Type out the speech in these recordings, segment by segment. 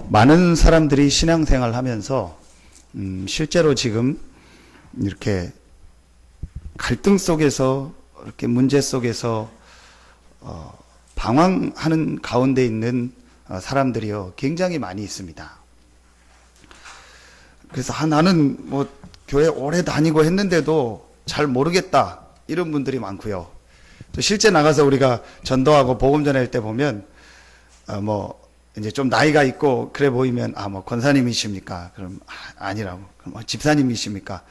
많은 사람들이 신앙생활 하면서, 실제로 지금 이렇게 갈등 속에서, 이렇게 문제 속에서, 방황하는 가운데 있는 사람들이요, 굉장히 많이 있습니다. 그래서, 나는 뭐, 교회 오래 다니고 했는데도 잘 모르겠다. 이런 분들이 많고요. 또 실제 나가서 우리가 전도하고 복음 전할 때 보면, 이제 좀 나이가 있고 그래 보이면, 권사님이십니까? 그럼, 아니라고. 그럼, 집사님이십니까?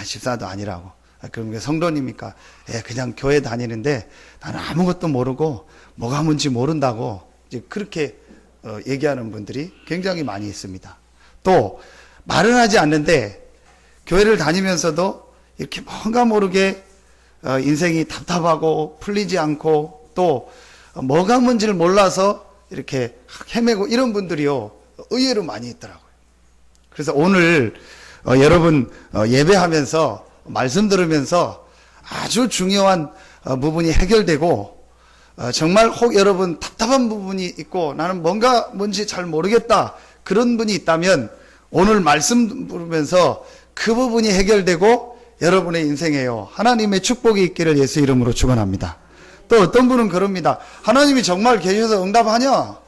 집사도 아니라고. 그럼 성도님입니까? 예, 그냥 교회 다니는데 나는 아무것도 모르고 뭐가 뭔지 모른다고 이제 그렇게 얘기하는 분들이 굉장히 많이 있습니다. 또, 말은 하지 않는데 교회를 다니면서도 이렇게 뭔가 모르게 인생이 답답하고 풀리지 않고 또 뭐가 뭔지를 몰라서 이렇게 헤매고 이런 분들이요, 의외로 많이 있더라고요. 그래서 오늘 여러분 예배하면서 말씀 들으면서 아주 중요한 부분이 해결되고, 정말 혹 여러분 답답한 부분이 있고 나는 뭔지 잘 모르겠다 그런 분이 있다면 오늘 말씀 들으면서 그 부분이 해결되고 여러분의 인생에요, 하나님의 축복이 있기를 예수 이름으로 축원합니다. 또 어떤 분은 그럽니다. 하나님이 정말 계셔서 응답하냐?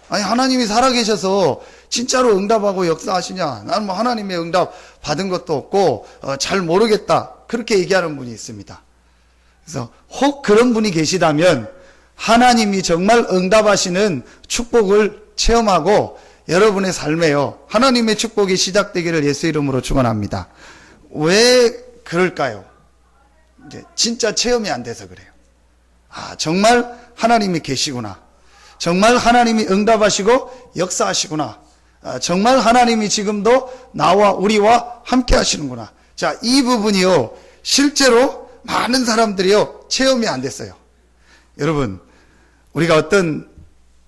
아니, 하나님이 살아계셔서 진짜로 응답하고 역사하시냐? 나는 뭐 하나님의 응답 받은 것도 없고 잘 모르겠다. 그렇게 얘기하는 분이 있습니다. 그래서 혹 그런 분이 계시다면 하나님이 정말 응답하시는 축복을 체험하고 여러분의 삶에요, 하나님의 축복이 시작되기를 예수 이름으로 축원합니다. 왜 그럴까요? 이제 진짜 체험이 안 돼서 그래요. 정말 하나님이 계시구나. 정말 하나님이 응답하시고 역사하시구나. 정말 하나님이 지금도 나와 우리와 함께 하시는구나. 자, 이 부분이요, 실제로 많은 사람들이요, 체험이 안 됐어요. 여러분, 우리가 어떤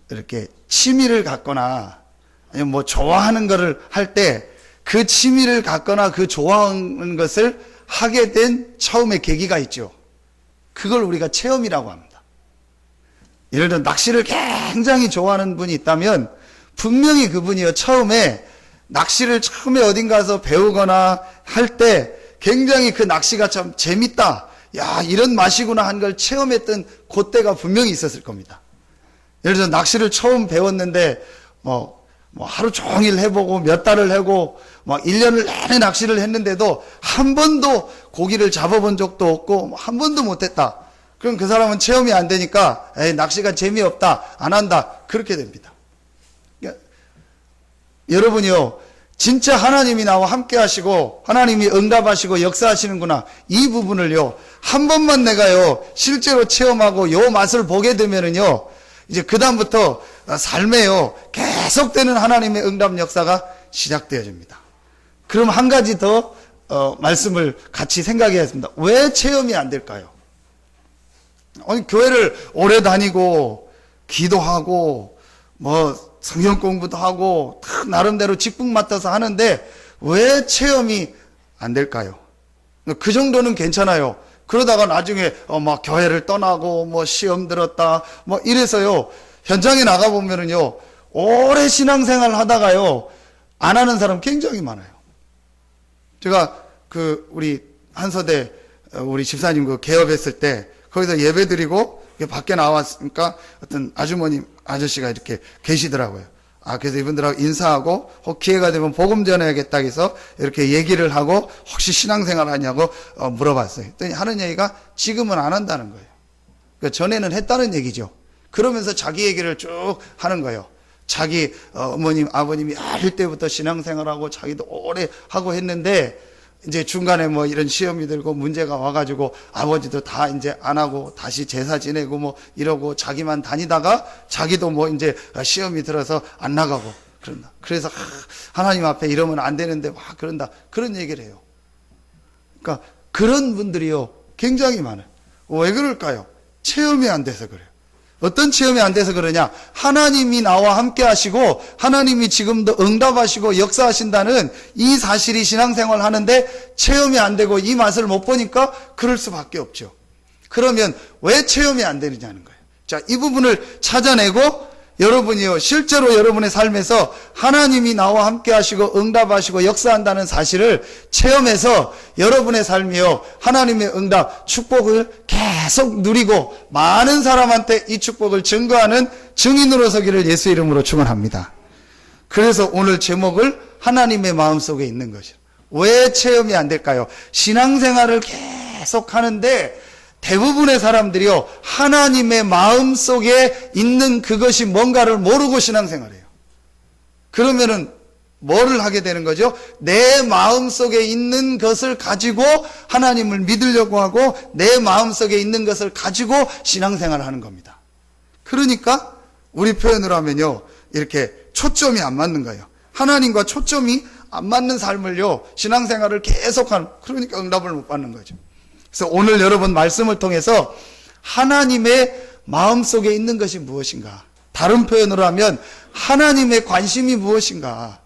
이렇게 취미를 갖거나 아니면 뭐 좋아하는 것을 할 때 그 취미를 갖거나 그 좋아하는 것을 하게 된 처음의 계기가 있죠. 그걸 우리가 체험이라고 합니다. 예를 들어 낚시를 굉장히 좋아하는 분이 있다면 분명히 그분이요, 처음에 낚시를 처음에 어딘가서 배우거나 할 때 굉장히 그 낚시가 참 재밌다, 야, 이런 맛이구나 한 걸 체험했던 그때가 분명히 있었을 겁니다. 예를 들어 낚시를 처음 배웠는데 하루 종일 해보고 몇 달을 하고 막 1년을 내내 낚시를 했는데도 한 번도 고기를 잡아본 적도 없고 한 번도 못했다. 그럼 그 사람은 체험이 안 되니까 낚시가 재미없다, 안 한다, 그렇게 됩니다. 그러니까 여러분이요, 진짜 하나님이 나와 함께 하시고 하나님이 응답하시고 역사하시는구나, 이 부분을요, 한 번만 내가요 실제로 체험하고 요 맛을 보게 되면은요, 이제 그 다음부터 삶에요 계속되는 하나님의 응답 역사가 시작되어집니다. 그럼 한 가지 더 말씀을 같이 생각해야겠습니다. 왜 체험이 안 될까요? 아니, 교회를 오래 다니고 기도하고 성경 공부도 하고 나름대로 직분 맡아서 하는데 왜 체험이 안 될까요? 그 정도는 괜찮아요. 그러다가 나중에 교회를 떠나고 시험 들었다 이래서요, 현장에 나가보면은요, 오래 신앙생활 하다가요 안 하는 사람 굉장히 많아요. 제가 우리 한서대 우리 집사님 개업했을 때 거기서 예배 드리고 밖에 나왔으니까 어떤 아주머님 아저씨가 이렇게 계시더라고요. 그래서 이분들하고 인사하고 혹 기회가 되면 복음 전해야겠다 해서 이렇게 얘기를 하고 혹시 신앙생활 하냐고 물어봤어요. 그랬더니 하는 얘기가 지금은 안 한다는 거예요. 그러니까 전에는 했다는 얘기죠. 그러면서 자기 얘기를 쭉 하는 거예요. 자기 어머님 아버님이 어릴 때부터 신앙생활하고 자기도 오래 하고 했는데 이제 중간에 이런 시험이 들고 문제가 와가지고 아버지도 다 이제 안 하고 다시 제사 지내고 이러고 자기만 다니다가 자기도 이제 시험이 들어서 안 나가고 그런다. 그래서 하나님 앞에 이러면 안 되는데 막 그런다. 그런 얘기를 해요. 그러니까 그런 분들이요 굉장히 많아요. 왜 그럴까요? 체험이 안 돼서 그래요. 어떤 체험이 안 돼서 그러냐? 하나님이 나와 함께 하시고 하나님이 지금도 응답하시고 역사하신다는 이 사실이 신앙생활 하는데 체험이 안 되고 이 맛을 못 보니까 그럴 수밖에 없죠. 그러면 왜 체험이 안 되느냐는 거예요. 자, 이 부분을 찾아내고 여러분이요, 실제로 여러분의 삶에서 하나님이 나와 함께 하시고 응답하시고 역사한다는 사실을 체험해서 여러분의 삶이요, 하나님의 응답, 축복을 계속 누리고 많은 사람한테 이 축복을 증거하는 증인으로 서기를 예수 이름으로 축원합니다. 그래서 오늘 제목을 하나님의 마음속에 있는 것이요. 왜 체험이 안 될까요? 신앙생활을 계속 하는데 대부분의 사람들이요, 하나님의 마음속에 있는 그것이 뭔가를 모르고 신앙생활해요. 그러면은 뭐를 하게 되는 거죠? 내 마음속에 있는 것을 가지고 하나님을 믿으려고 하고 내 마음속에 있는 것을 가지고 신앙생활을 하는 겁니다. 그러니까 우리 표현으로 하면요, 이렇게 초점이 안 맞는 거예요. 하나님과 초점이 안 맞는 삶을요, 신앙생활을 계속하는, 그러니까 응답을 못 받는 거죠. 그래서 오늘 여러분 말씀을 통해서 하나님의 마음속에 있는 것이 무엇인가, 다른 표현으로 하면 하나님의 관심이 무엇인가,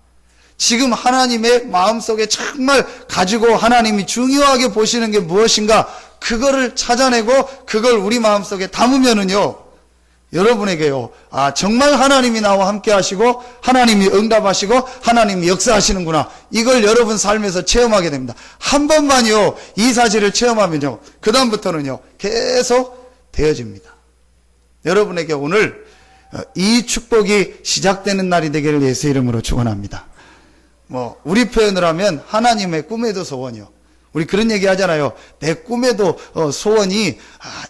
지금 하나님의 마음속에 정말 가지고 하나님이 중요하게 보시는 게 무엇인가, 그거를 찾아내고 그걸 우리 마음속에 담으면은요, 여러분에게요, 아, 정말 하나님이 나와 함께 하시고 하나님이 응답하시고 하나님이 역사하시는구나, 이걸 여러분 삶에서 체험하게 됩니다. 한 번만요 이 사실을 체험하면요, 그 다음부터는요 계속 되어집니다. 여러분에게 오늘 이 축복이 시작되는 날이 되기를 예수 이름으로 축원합니다. 우리 표현을 하면 하나님의 꿈에도 소원이요, 우리 그런 얘기 하잖아요. 내 꿈에도 소원이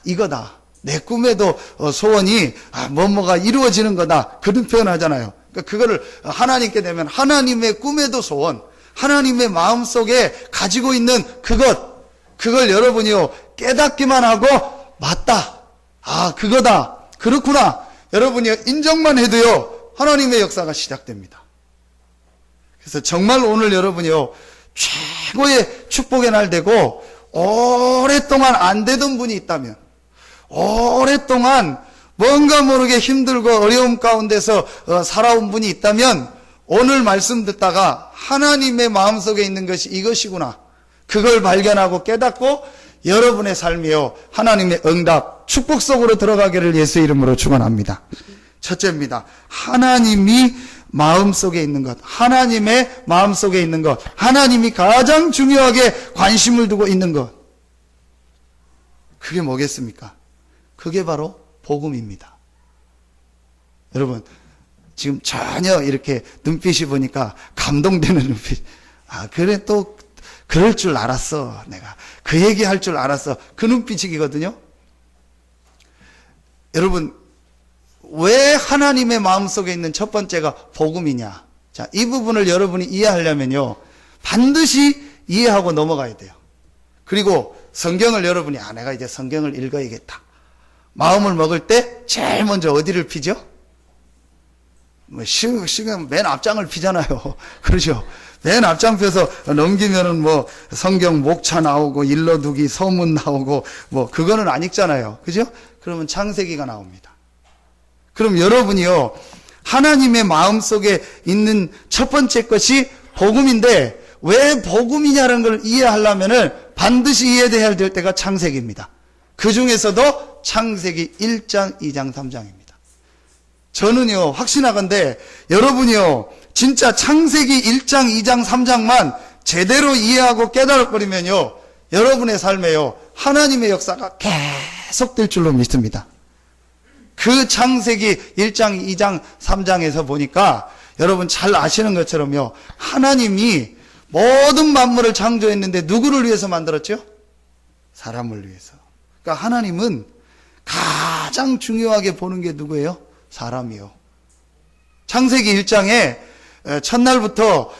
이거다, 내 꿈에도 소원이 뭐뭐가 이루어지는 거다, 그런 표현 하잖아요. 그러니까 그거를 하나님께 되면 하나님의 꿈에도 소원, 하나님의 마음속에 가지고 있는 그걸 여러분이요 깨닫기만 하고 맞다, 그거다, 그렇구나, 여러분이 인정만 해도요 하나님의 역사가 시작됩니다. 그래서 정말 오늘 여러분이요 최고의 축복의 날 되고, 오랫동안 안 되던 분이 있다면, 오랫동안 뭔가 모르게 힘들고 어려움 가운데서 살아온 분이 있다면, 오늘 말씀 듣다가 하나님의 마음속에 있는 것이 이것이구나, 그걸 발견하고 깨닫고 여러분의 삶이요 하나님의 응답, 축복 속으로 들어가기를 예수 이름으로 축원합니다. 첫째입니다. 하나님이 마음속에 있는 것, 하나님의 마음속에 있는 것, 하나님이 가장 중요하게 관심을 두고 있는 것, 그게 뭐겠습니까? 그게 바로 복음입니다. 여러분, 지금 전혀 이렇게 눈빛이 보니까 감동되는 눈빛. 그래, 또 그럴 줄 알았어, 내가 그 얘기할 줄 알았어, 그 눈빛이거든요. 여러분, 왜 하나님의 마음속에 있는 첫 번째가 복음이냐? 자, 이 부분을 여러분이 이해하려면요 반드시 이해하고 넘어가야 돼요. 그리고 성경을 여러분이 내가 이제 성경을 읽어야겠다, 마음을 먹을 때 제일 먼저 어디를 피죠? 시간 맨 앞장을 피잖아요. 그렇죠? 맨 앞장 펴서 넘기면은 성경 목차 나오고 일러두기 서문 나오고 그거는 안 읽잖아요. 그죠? 그러면 창세기가 나옵니다. 그럼 여러분이요 하나님의 마음속에 있는 첫 번째 것이 복음인데, 왜 복음이냐는 걸 이해하려면은 반드시 이해해야 될 때가 창세기입니다. 그 중에서도 창세기 1장, 2장, 3장입니다. 저는요 확신하건대 여러분이요 진짜 창세기 1장, 2장, 3장만 제대로 이해하고 깨달아버리면요 여러분의 삶에요 하나님의 역사가 계속될 줄로 믿습니다. 그 창세기 1장, 2장, 3장에서 보니까 여러분 잘 아시는 것처럼요 하나님이 모든 만물을 창조했는데 누구를 위해서 만들었죠? 사람을 위해서. 그러니까 하나님은 가장 중요하게 보는 게 누구예요? 사람이요. 창세기 1장에 첫날부터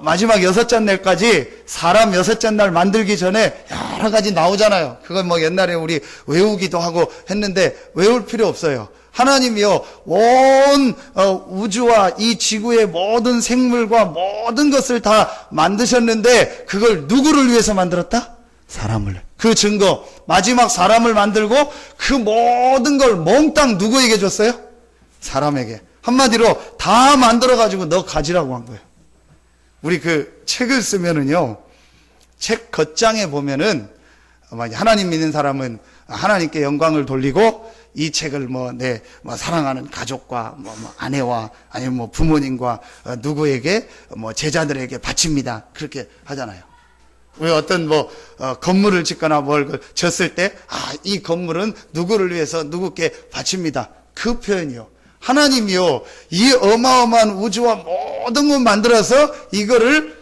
마지막 여섯째 날까지 사람 여섯째 날 만들기 전에 여러 가지 나오잖아요. 그건 옛날에 우리 외우기도 하고 했는데 외울 필요 없어요. 하나님이요 온 우주와 이 지구의 모든 생물과 모든 것을 다 만드셨는데 그걸 누구를 위해서 만들었다? 사람을. 그 증거, 마지막 사람을 만들고 그 모든 걸 몽땅 누구에게 줬어요? 사람에게. 한마디로 다 만들어가지고 너 가지라고 한 거예요. 우리 그 책을 쓰면은요 책 겉장에 보면은 하나님 믿는 사람은 하나님께 영광을 돌리고 이 책을 사랑하는 가족과 아내와 아니면 부모님과 누구에게 제자들에게 바칩니다. 그렇게 하잖아요. 왜 어떤 건물을 짓거나 뭘 졌을 때 이 건물은 누구를 위해서 누구께 바칩니다. 그 표현이요. 하나님이요, 이 어마어마한 우주와 모든 걸 만들어서 이거를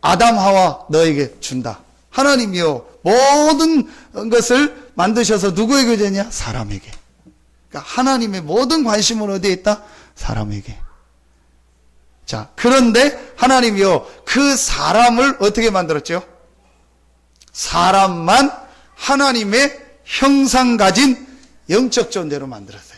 아담 하와 너에게 준다. 하나님이요, 모든 것을 만드셔서 누구에게 주냐? 사람에게. 그러니까 하나님의 모든 관심은 어디에 있다? 사람에게. 자, 그런데 하나님이요, 그 사람을 어떻게 만들었죠? 사람만 하나님의 형상 가진 영적 존재로 만들었어요.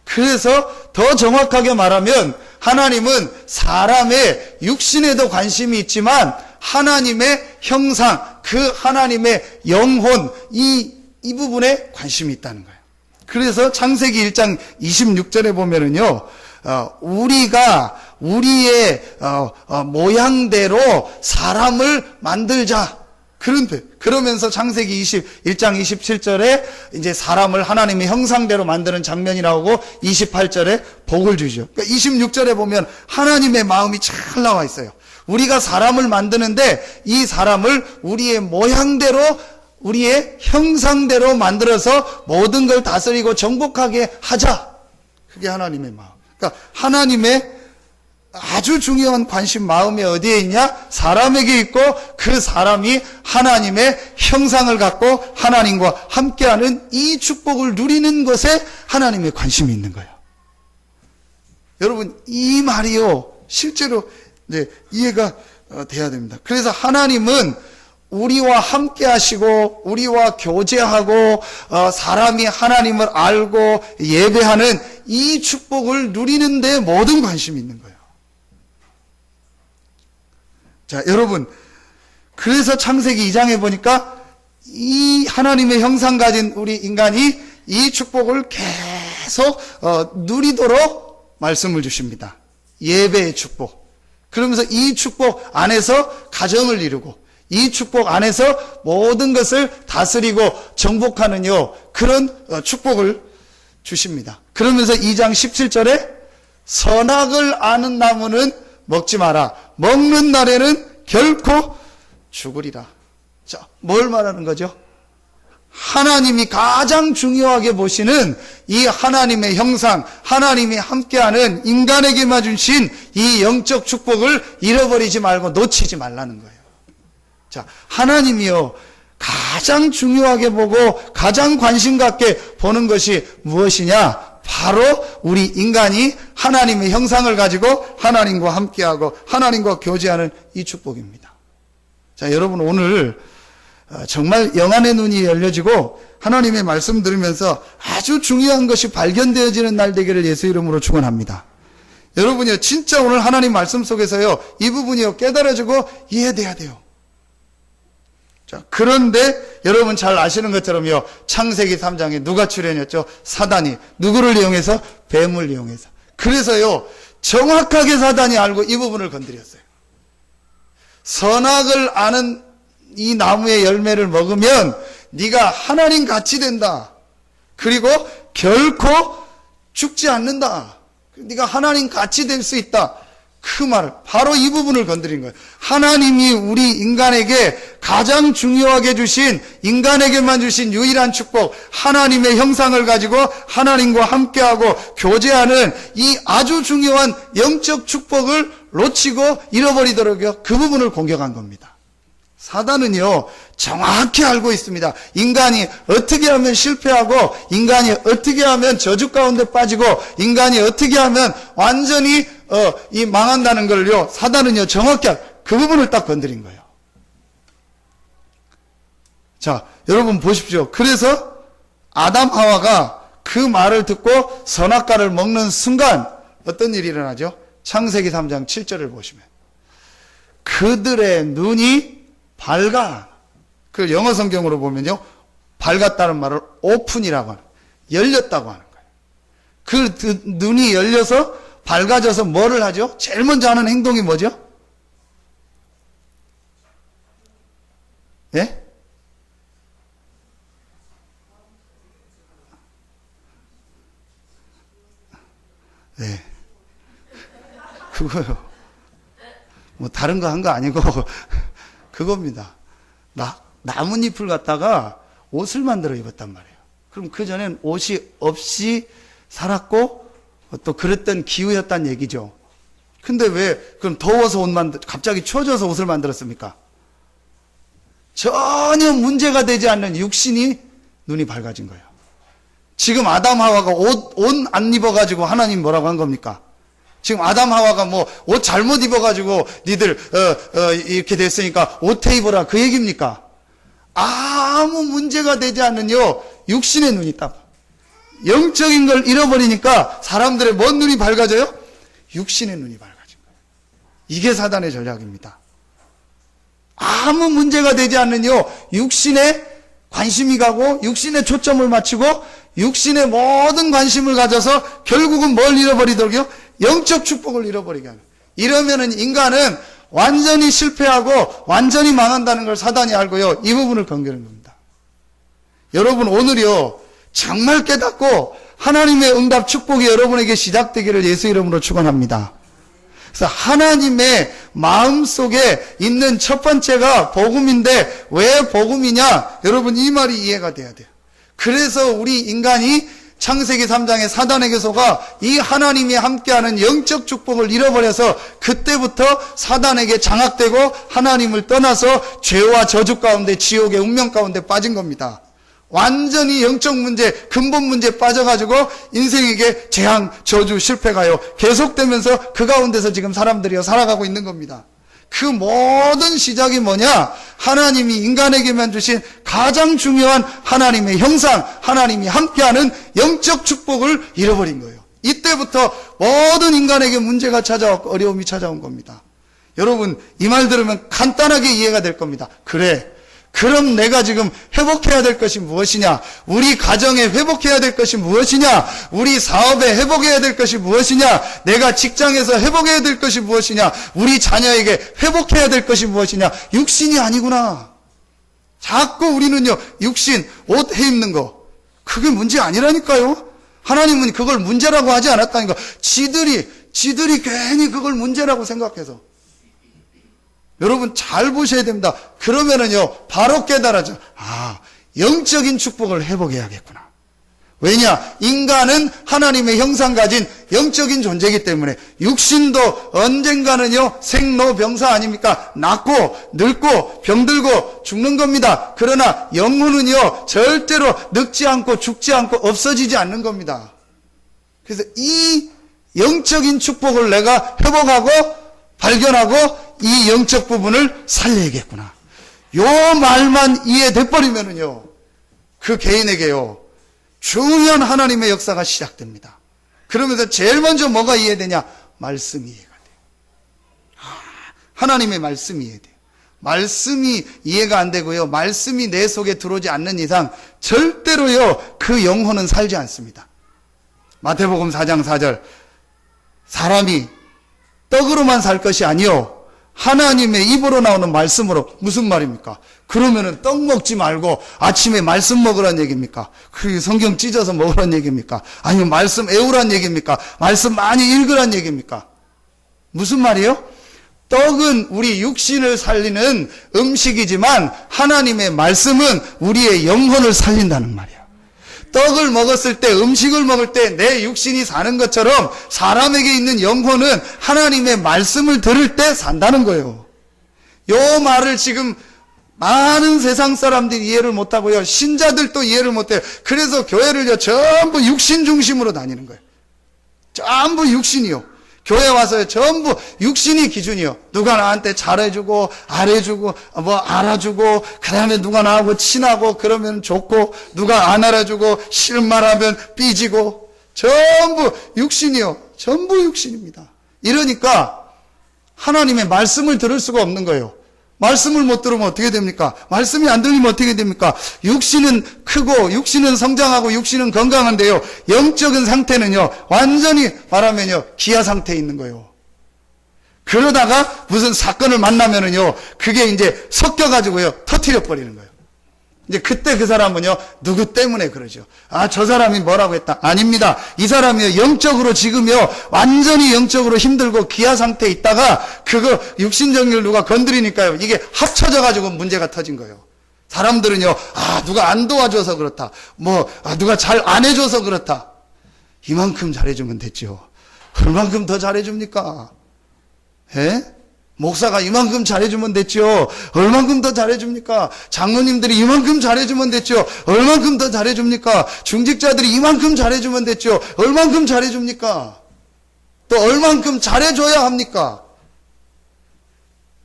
그래서 더 정확하게 말하면 하나님은 사람의 육신에도 관심이 있지만 하나님의 형상, 그 하나님의 영혼, 이 부분에 관심이 있다는 거예요. 그래서 창세기 1장 26절에 보면은요, 우리가 우리의 모양대로 사람을 만들자. 그러면서 창세기 1장 27절에 이제 사람을 하나님의 형상대로 만드는 장면이 나오고 28절에 복을 주죠. 그러니까 26절에 보면 하나님의 마음이 잘 나와 있어요. 우리가 사람을 만드는데 이 사람을 우리의 모양대로, 우리의 형상대로 만들어서 모든 걸 다스리고 정복하게 하자. 그게 하나님의 마음. 그러니까 하나님의 아주 중요한 관심, 마음이 어디에 있냐? 사람에게 있고 그 사람이 하나님의 형상을 갖고 하나님과 함께하는 이 축복을 누리는 것에 하나님의 관심이 있는 거예요. 여러분, 이 말이요, 실제로 이해가 돼야 됩니다. 그래서 하나님은 우리와 함께 하시고 우리와 교제하고 사람이 하나님을 알고 예배하는 이 축복을 누리는 데 모든 관심이 있는 거예요. 자, 여러분, 그래서 창세기 2장에 보니까 이 하나님의 형상 가진 우리 인간이 이 축복을 계속 누리도록 말씀을 주십니다. 예배의 축복. 그러면서 이 축복 안에서 가정을 이루고 이 축복 안에서 모든 것을 다스리고 정복하는요, 그런 축복을 주십니다. 그러면서 2장 17절에 선악을 아는 나무는 먹지 마라. 먹는 날에는 결코 죽으리라. 자, 뭘 말하는 거죠? 하나님이 가장 중요하게 보시는 이 하나님의 형상, 하나님이 함께하는 인간에게만 주신 이 영적 축복을 잃어버리지 말고 놓치지 말라는 거예요. 자, 하나님이요, 가장 중요하게 보고 가장 관심 갖게 보는 것이 무엇이냐? 바로 우리 인간이 하나님의 형상을 가지고 하나님과 함께하고 하나님과 교제하는 이 축복입니다. 자, 여러분, 오늘 정말 영안의 눈이 열려지고 하나님의 말씀 들으면서 아주 중요한 것이 발견되어지는 날 되기를 예수 이름으로 축원합니다. 여러분이요, 진짜 오늘 하나님 말씀 속에서요, 이 부분이요, 깨달아지고 이해돼야 돼요. 자, 그런데 여러분 잘 아시는 것처럼요, 창세기 3장에 누가 출현했죠? 사단이. 누구를 이용해서? 뱀을 이용해서. 그래서요, 정확하게 사단이 알고 이 부분을 건드렸어요. 선악을 아는 이 나무의 열매를 먹으면 네가 하나님 같이 된다. 그리고 결코 죽지 않는다. 네가 하나님 같이 될 수 있다. 그 말을, 바로 이 부분을 건드린 거예요. 하나님이 우리 인간에게 가장 중요하게 주신, 인간에게만 주신 유일한 축복, 하나님의 형상을 가지고 하나님과 함께하고 교제하는 이 아주 중요한 영적 축복을 놓치고 잃어버리도록요, 그 부분을 공격한 겁니다. 사단은요, 정확히 알고 있습니다. 인간이 어떻게 하면 실패하고, 인간이 어떻게 하면 저주 가운데 빠지고, 인간이 어떻게 하면 완전히 이 망한다는 걸요, 사단은요, 정확히 그 부분을 딱 건드린 거예요. 자, 여러분 보십시오. 그래서 아담 하와가 그 말을 듣고 선악과를 먹는 순간 어떤 일이 일어나죠? 창세기 3장 7절을 보시면 그들의 눈이 밝아. 그 영어 성경으로 보면요, 밝았다는 말을 오픈이라고 하는, 열렸다고 하는 거예요. 그 눈이 열려서 밝아져서 뭐를 하죠? 제일 먼저 하는 행동이 뭐죠? 예? 네. 그거요. 뭐 다른 거 한 거 아니고 그겁니다. 나뭇잎을 갖다가 옷을 만들어 입었단 말이에요. 그럼 그전엔 옷이 없이 살았고 또 그랬던 기후였단 얘기죠. 근데 왜 그럼 더워서 갑자기 추워져서 옷을 만들었습니까? 전혀 문제가 되지 않는 육신이 눈이 밝아진 거예요. 지금 아담 하와가 옷 안 입어가지고 하나님 뭐라고 한 겁니까? 지금 아담 하와가 뭐 옷 잘못 입어가지고 니들 이렇게 됐으니까 옷에 입어라 그 얘기입니까? 아무 문제가 되지 않는요 육신의 눈이 딱 영적인 걸 잃어버리니까 사람들의 뭔 눈이 밝아져요? 육신의 눈이 밝아진 거예요. 이게 사단의 전략입니다. 아무 문제가 되지 않는요 육신에 관심이 가고 육신에 초점을 맞추고 육신의 모든 관심을 가져서 결국은 뭘 잃어버리더라고요? 영적 축복을 잃어버리게 하는. 이러면은 인간은 완전히 실패하고 완전히 망한다는 걸 사단이 알고요. 이 부분을 건드는 겁니다. 여러분 오늘요. 정말 깨닫고 하나님의 응답 축복이 여러분에게 시작되기를 예수 이름으로 축원합니다. 그래서 하나님의 마음속에 있는 첫 번째가 복음인데 왜 복음이냐? 여러분 이 말이 이해가 돼야 돼요. 그래서 우리 인간이 창세기 3장의 사단에게서가 이 하나님이 함께하는 영적 축복을 잃어버려서 그때부터 사단에게 장악되고 하나님을 떠나서 죄와 저주 가운데 지옥의 운명 가운데 빠진 겁니다. 완전히 영적 문제, 근본 문제에 빠져가지고 인생에게 재앙, 저주, 실패가요 계속되면서 그 가운데서 지금 사람들이 살아가고 있는 겁니다. 그 모든 시작이 뭐냐? 하나님이 인간에게만 주신 가장 중요한 하나님의 형상, 하나님이 함께하는 영적 축복을 잃어버린 거예요. 이때부터 모든 인간에게 문제가 찾아왔고 어려움이 찾아온 겁니다. 여러분 이 말 들으면 간단하게 이해가 될 겁니다. 그래, 그럼 내가 지금 회복해야 될 것이 무엇이냐? 우리 가정에 회복해야 될 것이 무엇이냐? 우리 사업에 회복해야 될 것이 무엇이냐? 내가 직장에서 회복해야 될 것이 무엇이냐? 우리 자녀에게 회복해야 될 것이 무엇이냐? 육신이 아니구나. 자꾸 우리는요, 육신, 옷 해 입는 거. 그게 문제 아니라니까요? 하나님은 그걸 문제라고 하지 않았다니까. 지들이 괜히 그걸 문제라고 생각해서. 여러분 잘 보셔야 됩니다. 그러면은요 바로 깨달아져. 아, 영적인 축복을 회복해야겠구나. 왜냐? 인간은 하나님의 형상 가진 영적인 존재이기 때문에 육신도 언젠가는요 생로병사 아닙니까? 낳고 늙고 병들고 죽는 겁니다. 그러나 영혼은요 절대로 늙지 않고 죽지 않고 없어지지 않는 겁니다. 그래서 이 영적인 축복을 내가 회복하고 발견하고 이 영적 부분을 살려야겠구나. 요 말만 이해돼 버리면은요, 그 개인에게요, 중요한 하나님의 역사가 시작됩니다. 그러면서 제일 먼저 뭐가 이해되냐? 말씀이 이해가 돼요. 하나님의 말씀이 이해돼요. 말씀이 이해가 안 되고요, 말씀이 내 속에 들어오지 않는 이상 절대로요, 그 영혼은 살지 않습니다. 마태복음 4장 4절, 사람이 떡으로만 살 것이 아니요 하나님의 입으로 나오는 말씀으로. 무슨 말입니까? 그러면은 떡 먹지 말고 아침에 말씀 먹으란 얘기입니까? 그 성경 찢어서 먹으란 얘기입니까? 아니면 말씀 애우란 얘기입니까? 말씀 많이 읽으란 얘기입니까? 무슨 말이에요? 떡은 우리 육신을 살리는 음식이지만 하나님의 말씀은 우리의 영혼을 살린다는 말이에요. 떡을 먹었을 때, 음식을 먹을 때 내 육신이 사는 것처럼 사람에게 있는 영혼은 하나님의 말씀을 들을 때 산다는 거예요. 요 말을 지금 많은 세상 사람들이 이해를 못하고요, 신자들도 이해를 못해요. 그래서 교회를요 전부 육신 중심으로 다니는 거예요. 전부 육신이요. 교회 와서 전부 육신이 기준이요. 누가 나한테 잘해주고 알아주고 뭐 알아주고, 그 다음에 누가 나하고 친하고 그러면 좋고, 누가 안 알아주고 실말하면 삐지고, 전부 육신이요. 전부 육신입니다. 이러니까 하나님의 말씀을 들을 수가 없는 거예요. 말씀을 못 들으면 어떻게 됩니까? 말씀이 안 들리면 어떻게 됩니까? 육신은 크고 육신은 성장하고 육신은 건강한데요, 영적인 상태는요 완전히 말하면요 기아 상태에 있는 거예요. 그러다가 무슨 사건을 만나면은요 그게 이제 섞여가지고요 터뜨려 버리는 거예요. 이제 그때 그 사람은요, 누구 때문에 그러죠? 아, 저 사람이 뭐라고 했다. 아닙니다. 이 사람이요, 영적으로 지금요, 완전히 영적으로 힘들고 기아 상태에 있다가, 그거 육신정리를 누가 건드리니까요, 이게 합쳐져가지고 문제가 터진 거예요. 사람들은요, 아, 누가 안 도와줘서 그렇다. 누가 잘 안 해줘서 그렇다. 이만큼 잘해주면 됐죠. 얼만큼 더 잘해줍니까? 예? 목사가 이만큼 잘해주면 됐죠. 얼만큼 더 잘해줍니까? 장로님들이 이만큼 잘해주면 됐죠. 얼만큼 더 잘해줍니까? 중직자들이 이만큼 잘해주면 됐죠. 얼만큼 잘해줍니까? 또 얼만큼 잘해줘야 합니까?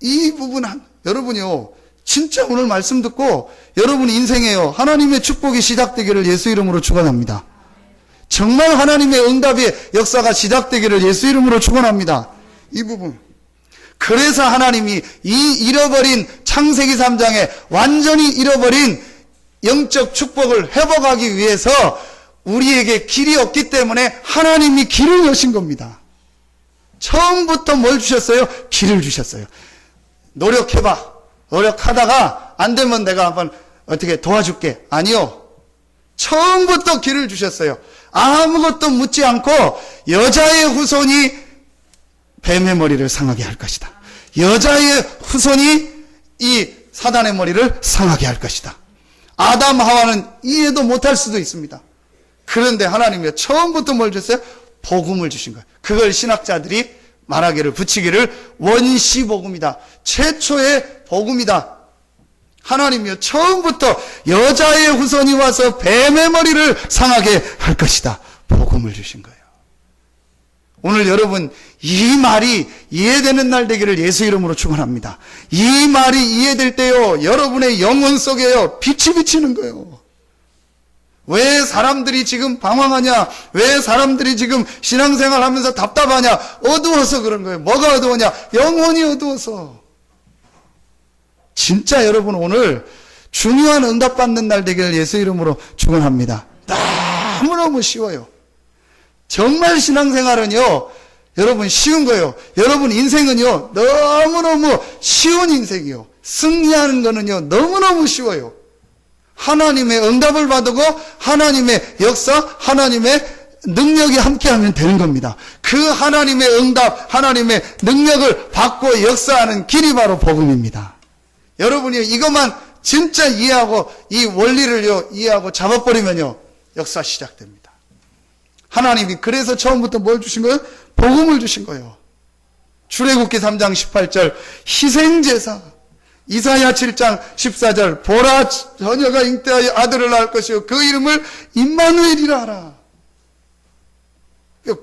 이 부분, 여러분이요, 진짜 오늘 말씀 듣고 여러분 인생에요, 하나님의 축복이 시작되기를 예수 이름으로 축원합니다. 정말 하나님의 응답의 역사가 시작되기를 예수 이름으로 축원합니다. 이 부분. 그래서 하나님이 이 잃어버린 창세기 3장에 완전히 잃어버린 영적 축복을 회복하기 위해서 우리에게 길이 없기 때문에 하나님이 길을 여신 겁니다. 처음부터 뭘 주셨어요? 길을 주셨어요. 노력해봐. 노력하다가 안 되면 내가 한번 어떻게 도와줄게. 아니요. 처음부터 길을 주셨어요. 아무것도 묻지 않고 여자의 후손이 뱀의 머리를 상하게 할 것이다. 여자의 후손이 이 사단의 머리를 상하게 할 것이다. 아담 하와는 이해도 못할 수도 있습니다. 그런데 하나님이 처음부터 뭘 줬어요? 복음을 주신 거예요. 그걸 신학자들이 말하기를, 붙이기를 원시복음이다. 최초의 복음이다. 하나님이요, 처음부터 여자의 후손이 와서 뱀의 머리를 상하게 할 것이다. 복음을 주신 거예요. 오늘 여러분, 이 말이 이해되는 날 되기를 예수 이름으로 축원합니다. 이 말이 이해될 때요, 여러분의 영혼 속에요, 빛이 비치는 거예요. 왜 사람들이 지금 방황하냐? 왜 사람들이 지금 신앙생활 하면서 답답하냐? 어두워서 그런 거예요. 뭐가 어두우냐? 영혼이 어두워서. 진짜 여러분, 오늘 중요한 응답받는 날 되기를 예수 이름으로 축원합니다. 너무너무 쉬워요. 정말 신앙생활은요, 여러분 쉬운 거예요. 여러분 인생은요, 너무너무 쉬운 인생이요. 승리하는 거는요, 너무너무 쉬워요. 하나님의 응답을 받고 하나님의 역사, 하나님의 능력이 함께하면 되는 겁니다. 그 하나님의 응답, 하나님의 능력을 받고 역사하는 길이 바로 복음입니다. 여러분이 이것만 진짜 이해하고 이 원리를요, 이해하고 잡아버리면요, 역사 시작됩니다. 하나님이 그래서 처음부터 뭘 주신 거예요? 복음을 주신 거예요. 출애굽기 3장 18절 희생제사, 이사야 7장 14절 보라 처녀가 잉태하여 아들을 낳을 것이요 그 이름을 임마누엘이라 하라.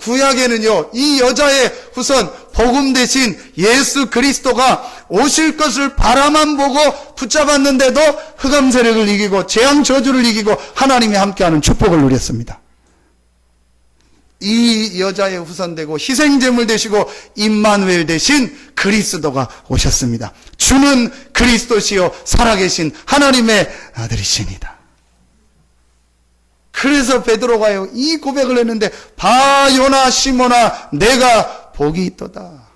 구약에는요, 이 여자의 후손 복음 대신 예수 그리스도가 오실 것을 바라만 보고 붙잡았는데도 흑암 세력을 이기고 재앙 저주를 이기고 하나님이 함께하는 축복을 누렸습니다. 이 여자의 후손되고 희생제물 되시고 임마누엘 대신 그리스도가 오셨습니다. 주는 그리스도시요 살아계신 하나님의 아들이시니다. 그래서 베드로가요, 이 고백을 했는데 바요나 시몬아 내가 복이 있도다.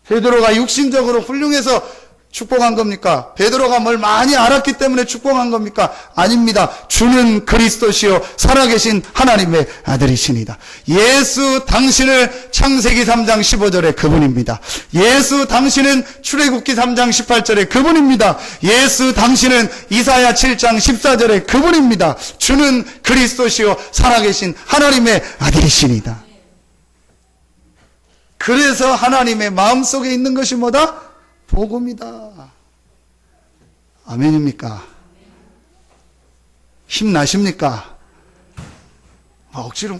베드로가 육신적으로 훌륭해서 축복한 겁니까? 베드로가 뭘 많이 알았기 때문에 축복한 겁니까? 아닙니다. 주는 그리스도시요 살아계신 하나님의 아들이시니다. 예수 당신을 창세기 3장 15절에 그분입니다. 예수 당신은 출애굽기 3장 18절에 그분입니다. 예수 당신은 이사야 7장 14절에 그분입니다. 주는 그리스도시요 살아계신 하나님의 아들이시니다. 그래서 하나님의 마음속에 있는 것이 뭐다? 복음이다. 아멘입니까? 힘나십니까? 억지로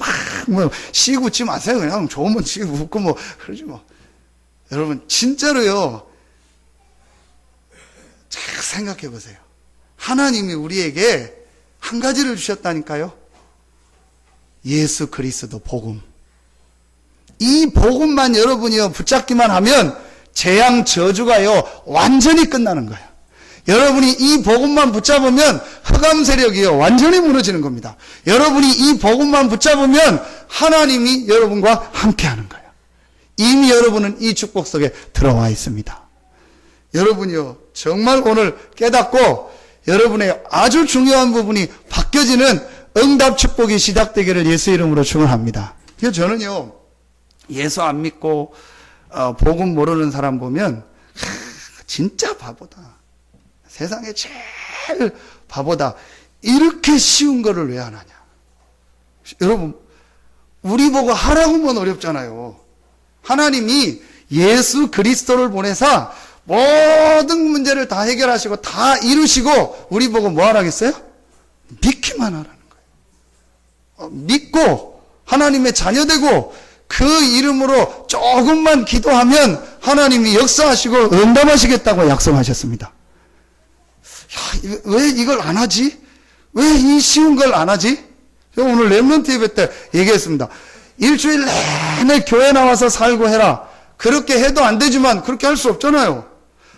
씨 웃지 마세요. 그냥 좋으면 씨 웃고 그러지 뭐. 여러분 진짜로요, 잘 생각해 보세요. 하나님이 우리에게 한 가지를 주셨다니까요. 예수 그리스도 복음. 이 복음만 여러분이요 붙잡기만 하면 재앙 저주가요 완전히 끝나는 거예요. 여러분이 이 복음만 붙잡으면 흑암 세력이요 완전히 무너지는 겁니다. 여러분이 이 복음만 붙잡으면 하나님이 여러분과 함께하는 거예요. 이미 여러분은 이 축복 속에 들어와 있습니다. 여러분이요 정말 오늘 깨닫고 여러분의 아주 중요한 부분이 바뀌어지는 응답 축복이 시작되기를 예수 이름으로 축원합니다. 그래서 저는요, 예수 안 믿고 복음 모르는 사람 보면 진짜 바보다. 세상에 제일 바보다. 이렇게 쉬운 거를 왜 안 하냐. 여러분, 우리 보고 하라고 하면 어렵잖아요. 하나님이 예수 그리스도를 보내사 모든 문제를 다 해결하시고 다 이루시고 우리 보고 뭐 하라겠어요? 믿기만 하라는 거예요. 믿고 하나님의 자녀되고 그 이름으로 조금만 기도하면 하나님이 역사하시고 응답하시겠다고 약속하셨습니다. 야, 왜 이걸 안 하지? 왜 이 쉬운 걸 안 하지? 제가 오늘 렘넌트 예배 때 얘기했습니다. 일주일 내내 교회 나와서 살고 해라. 그렇게 해도 안 되지만 그렇게 할 수 없잖아요.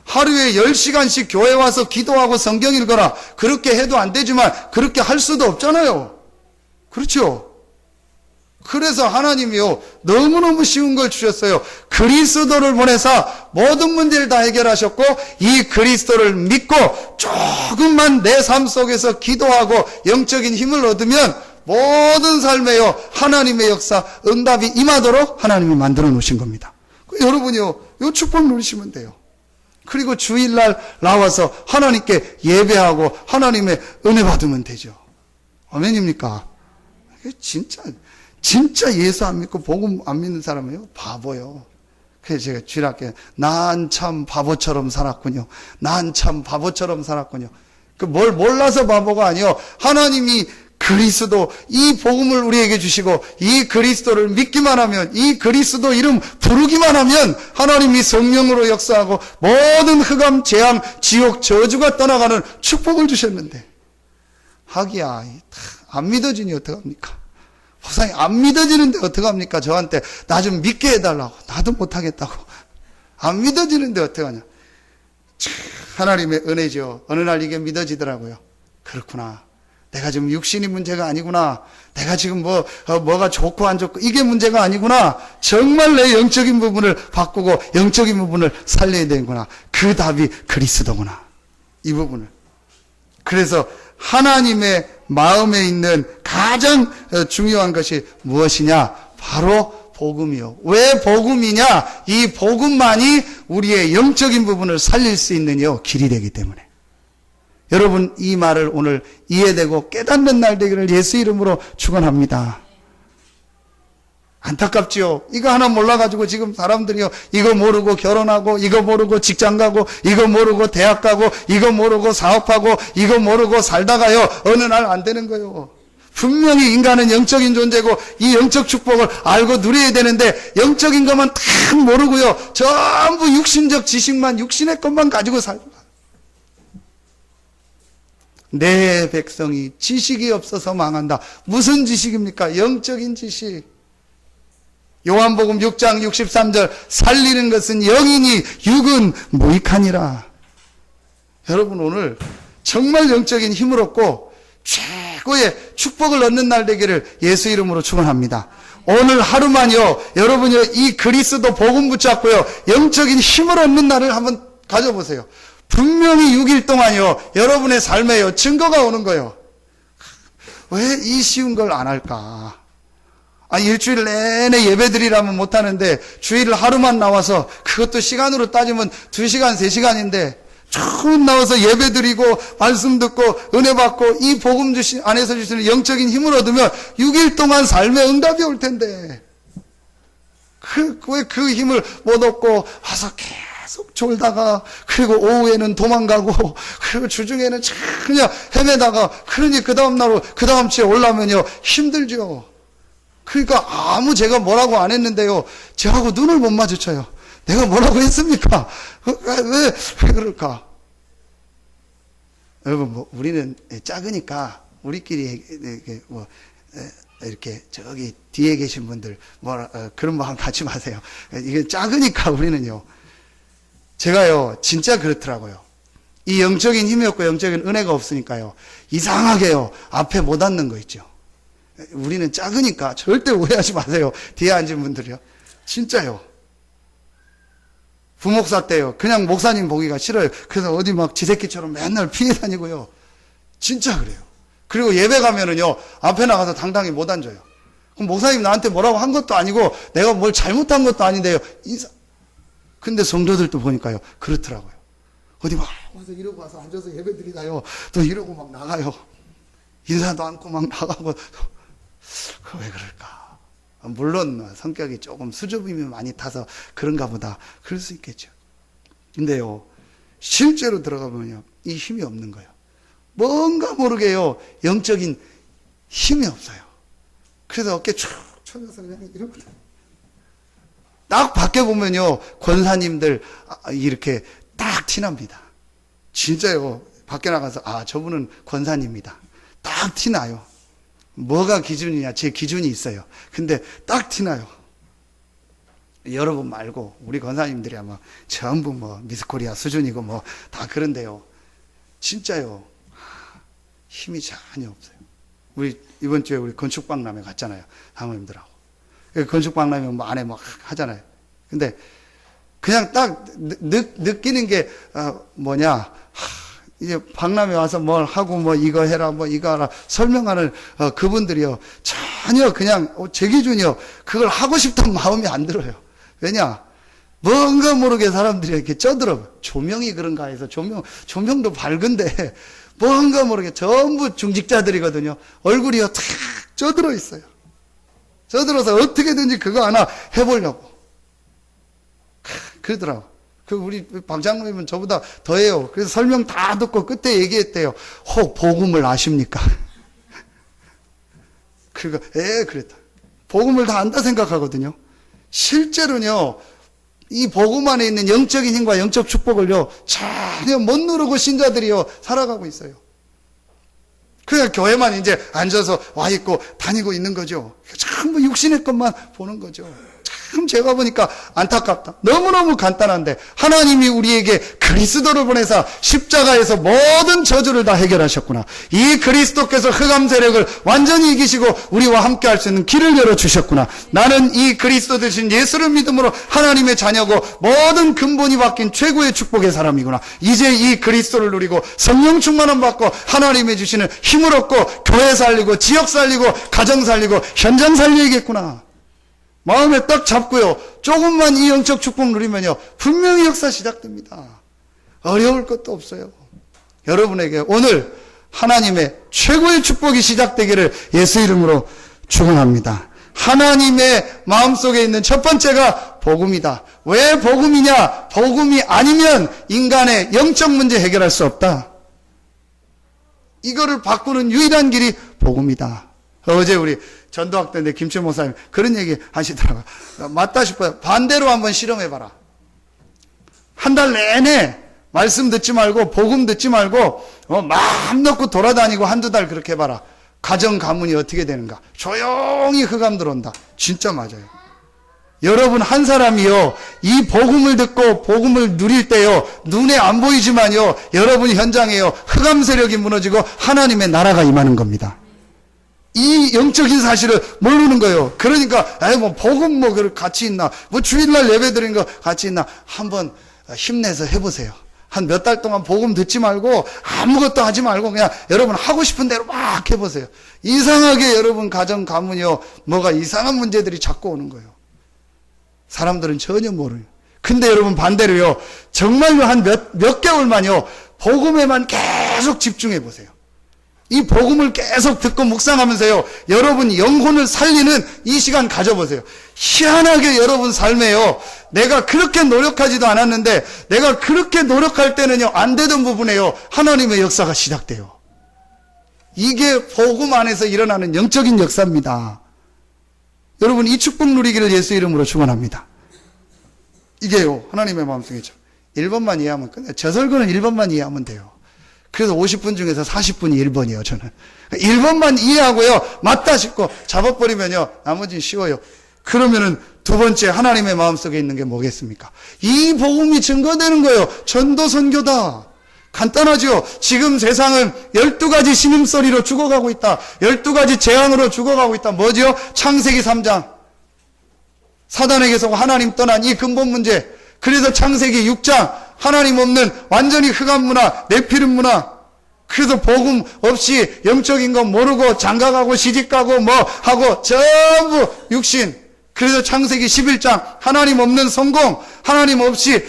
하루에 10시간씩 교회 와서 기도하고 성경 읽어라. 그렇게 해도 안 되지만 그렇게 할 수도 없잖아요. 그렇죠? 그래서 하나님이요, 너무너무 쉬운 걸 주셨어요. 그리스도를 보내사 모든 문제를 다 해결하셨고, 이 그리스도를 믿고 조금만 내 삶 속에서 기도하고 영적인 힘을 얻으면 모든 삶에요, 하나님의 역사, 응답이 임하도록 하나님이 만들어 놓으신 겁니다. 여러분이요, 이 축복 누리시면 돼요. 그리고 주일날 나와서 하나님께 예배하고 하나님의 은혜 받으면 되죠. 아멘입니까? 진짜 예수 안 믿고 복음 안 믿는 사람이요, 바보요. 그래서 제가 주일학교에 난 참 바보처럼 살았군요. 난 참 바보처럼 살았군요. 그 뭘 몰라서 바보가 아니요. 하나님이 그리스도 이 복음을 우리에게 주시고 이 그리스도를 믿기만 하면, 이 그리스도 이름 부르기만 하면 하나님이 성령으로 역사하고 모든 흑암, 재앙, 지옥, 저주가 떠나가는 축복을 주셨는데, 하기야 안 믿어지니 어떡합니까? 목사님 안 믿어지는데 어떡합니까? 저한테 나 좀 믿게 해달라고. 나도 못하겠다고. 안 믿어지는데 어떡하냐. 하나님의 은혜죠. 어느 날 이게 믿어지더라고요. 그렇구나. 내가 지금 육신이 문제가 아니구나. 내가 지금 뭐가 좋고 안 좋고 이게 문제가 아니구나. 정말 내 영적인 부분을 바꾸고 영적인 부분을 살려야 되는구나. 그 답이 그리스도구나. 이 부분을. 그래서 하나님의 마음에 있는 가장 중요한 것이 무엇이냐? 바로 복음이요. 왜 복음이냐? 이 복음만이 우리의 영적인 부분을 살릴 수 있는 길이 되기 때문에. 여러분, 이 말을 오늘 이해되고 깨닫는 날 되기를 예수 이름으로 축원합니다. 안타깝지요. 이거 하나 몰라가지고 지금 사람들이요, 이거 모르고 결혼하고, 이거 모르고 직장 가고, 이거 모르고 대학 가고, 이거 모르고 사업하고, 이거 모르고 살다가요, 어느 날 안 되는 거예요. 분명히 인간은 영적인 존재고 이 영적 축복을 알고 누려야 되는데, 영적인 것만 다 모르고요, 전부 육신적 지식만, 육신의 것만 가지고 살고. 내 백성이 지식이 없어서 망한다. 무슨 지식입니까? 영적인 지식. 요한복음 6장 63절, 살리는 것은 영이니 육은 무익하니라. 여러분, 오늘 정말 영적인 힘을 얻고 최고의 축복을 얻는 날 되기를 예수 이름으로 축원합니다. 오늘 하루만요, 여러분이 이 그리스도 복음 붙잡고요, 영적인 힘을 얻는 날을 한번 가져보세요. 분명히 6일 동안요, 여러분의 삶에요, 증거가 오는 거예요. 왜 이 쉬운 걸 안 할까? 일주일 내내 예배드리라면 못하는데 주일을 하루만 나와서, 그것도 시간으로 따지면 2시간, 3시간인데 쭉 나와서 예배드리고 말씀 듣고 은혜 받고 이 복음 안에서 주시는 영적인 힘을 얻으면 6일 동안 삶의 응답이 올 텐데, 왜 그 힘을 못 얻고 와서 계속 졸다가, 그리고 오후에는 도망가고, 그리고 주중에는 그냥 헤매다가, 그러니 그 다음 주에 올라오면요, 힘들죠. 그러니까 제가 뭐라고 안 했는데요, 저하고 눈을 못 마주쳐요. 내가 뭐라고 했습니까? 왜 그럴까? 여러분, 우리는 작으니까 우리끼리 이렇게 저기 뒤에 계신 분들 그런 마음 갖지 마세요. 이게 작으니까 우리는요. 제가요, 진짜 그렇더라고요. 이 영적인 힘이 없고 영적인 은혜가 없으니까요, 이상하게요, 앞에 못 앉는 거 있죠. 우리는 작으니까 절대 오해하지 마세요. 뒤에 앉은 분들이요. 진짜요. 부목사 때요. 그냥 목사님 보기가 싫어요. 그래서 어디 막 지새끼처럼 맨날 피해 다니고요. 진짜 그래요. 그리고 예배 가면은요, 앞에 나가서 당당히 못 앉아요. 그럼 목사님 나한테 뭐라고 한 것도 아니고, 내가 뭘 잘못한 것도 아닌데요. 근데 성도들도 보니까요, 그렇더라고요. 어디 막 와서 이러고 와서 앉아서 예배 드리다요. 또 이러고 막 나가요. 인사도 않고 막 나가고. 왜 그럴까? 물론 성격이 조금 수줍음이 많이 타서 그런가 보다. 그럴 수 있겠죠. 근데요, 실제로 들어가면요, 이 힘이 없는 거예요. 뭔가 모르게요, 영적인 힘이 없어요. 그래서 어깨 쭉 쳐져서 그냥 이러고. 딱 밖에 보면요, 권사님들 이렇게 딱 티납니다. 진짜요. 밖에 나가서 저분은 권사님이다. 딱 티나요. 뭐가 기준이냐? 제 기준이 있어요. 근데 딱 티나요. 여러분 말고 우리 권사님들이 아마 전부 뭐 미스코리아 수준이고 뭐 다 그런데요. 진짜요. 힘이 전혀 없어요. 우리 이번 주에 우리 건축박람회 갔잖아요. 사모님들하고. 건축박람회 뭐 안에 막 하잖아요. 근데 그냥 딱 느끼는 게 이제 박람회 와서 뭘 하고 뭐 이거 해라 뭐 이거 하라 설명하는 그분들이요. 전혀 그냥 제 기준이요. 그걸 하고 싶다는 마음이 안 들어요. 왜냐? 뭔가 모르게 사람들이 이렇게 쩌들어. 조명이 그런가 해서 조명도 밝은데 뭔가 모르게 전부 중직자들이거든요. 얼굴이요 탁 쩌들어 있어요. 쩌들어서 어떻게든지 그거 하나 해보려고. 그러더라고. 우리 박장로님은 저보다 더해요. 그래서 설명 다 듣고 끝에 얘기했대요. 혹 복음을 아십니까? 그랬다. 복음을 다 안다 생각하거든요. 실제로는요, 이 복음 안에 있는 영적인 힘과 영적 축복을요, 전혀 못 누르고 신자들이요, 살아가고 있어요. 그냥 교회만 이제 앉아서 와 있고 다니고 있는 거죠. 전부 육신의 것만 보는 거죠. 참 제가 보니까 안타깝다. 너무너무 간단한데 하나님이 우리에게 그리스도를 보내사 십자가에서 모든 저주를 다 해결하셨구나. 이 그리스도께서 흑암 세력을 완전히 이기시고 우리와 함께 할 수 있는 길을 열어주셨구나. 나는 이 그리스도 되신 예수를 믿음으로 하나님의 자녀고 모든 근본이 바뀐 최고의 축복의 사람이구나. 이제 이 그리스도를 누리고 성령 충만함 받고 하나님이 주시는 힘을 얻고 교회 살리고 지역 살리고 가정 살리고 현장 살려야겠구나. 마음에 딱 잡고요. 조금만 이 영적 축복 누리면요. 분명히 역사 시작됩니다. 어려울 것도 없어요. 여러분에게 오늘 하나님의 최고의 축복이 시작되기를 예수 이름으로 축원합니다. 하나님의 마음속에 있는 첫 번째가 복음이다. 왜 복음이냐? 복음이 아니면 인간의 영적 문제 해결할 수 없다. 이거를 바꾸는 유일한 길이 복음이다. 어제 우리 전도학 때인데 김철 목사님 그런 얘기 하시더라고요. 맞다 싶어요. 반대로 한번 실험해봐라. 한 달 내내 말씀 듣지 말고 복음 듣지 말고 마음 놓고 돌아다니고 한두 달 그렇게 해봐라. 가정 가문이 어떻게 되는가. 조용히 흑암 들어온다. 진짜 맞아요. 여러분 한 사람이요. 이 복음을 듣고 복음을 누릴 때요. 눈에 안 보이지만요. 여러분 현장에요. 흑암 세력이 무너지고 하나님의 나라가 임하는 겁니다. 이 영적인 사실을 모르는 거예요. 그러니까 뭐 복음 뭐 같이 있나, 뭐 주일날 예배 드리는 거 같이 있나, 한번 힘내서 해보세요. 한 몇 달 동안 복음 듣지 말고 아무것도 하지 말고 그냥 여러분 하고 싶은 대로 막 해보세요. 이상하게 여러분 가정 가문이요, 뭐가 이상한 문제들이 자꾸 오는 거예요. 사람들은 전혀 모르요. 근데 여러분 반대로요, 정말로 한 몇 개월만요, 복음에만 계속 집중해 보세요. 이 복음을 계속 듣고 묵상하면서요, 여러분 영혼을 살리는 이 시간 가져보세요. 희한하게 여러분 삶에요, 내가 그렇게 노력하지도 않았는데 내가 그렇게 노력할 때는요 안 되던 부분에요 하나님의 역사가 시작돼요. 이게 복음 안에서 일어나는 영적인 역사입니다. 여러분 이 축복 누리기를 예수 이름으로 축원합니다. 이게요 하나님의 마음속이죠. 1번만 이해하면 끝나요. 저 설교는 1번만 이해하면 돼요. 그래서 50분 중에서 40분이 1번이에요, 저는. 1번만 이해하고요, 맞다 싶고 잡아버리면요, 나머지는 쉬워요. 그러면은 두 번째, 하나님의 마음속에 있는 게 뭐겠습니까? 이 복음이 증거되는 거예요. 전도 선교다. 간단하죠? 지금 세상은 12가지 신음소리로 죽어가고 있다. 12가지 재앙으로 죽어가고 있다. 뭐죠? 창세기 3장. 사단에게서 하나님 떠난 이 근본 문제. 그래서 창세기 6장 하나님 없는 완전히 흑암 문화, 네피림 문화. 그래서 복음 없이 영적인 거 모르고 장가가고 시집가고 뭐 하고 전부 육신. 그래서 창세기 11장 하나님 없는 성공, 하나님 없이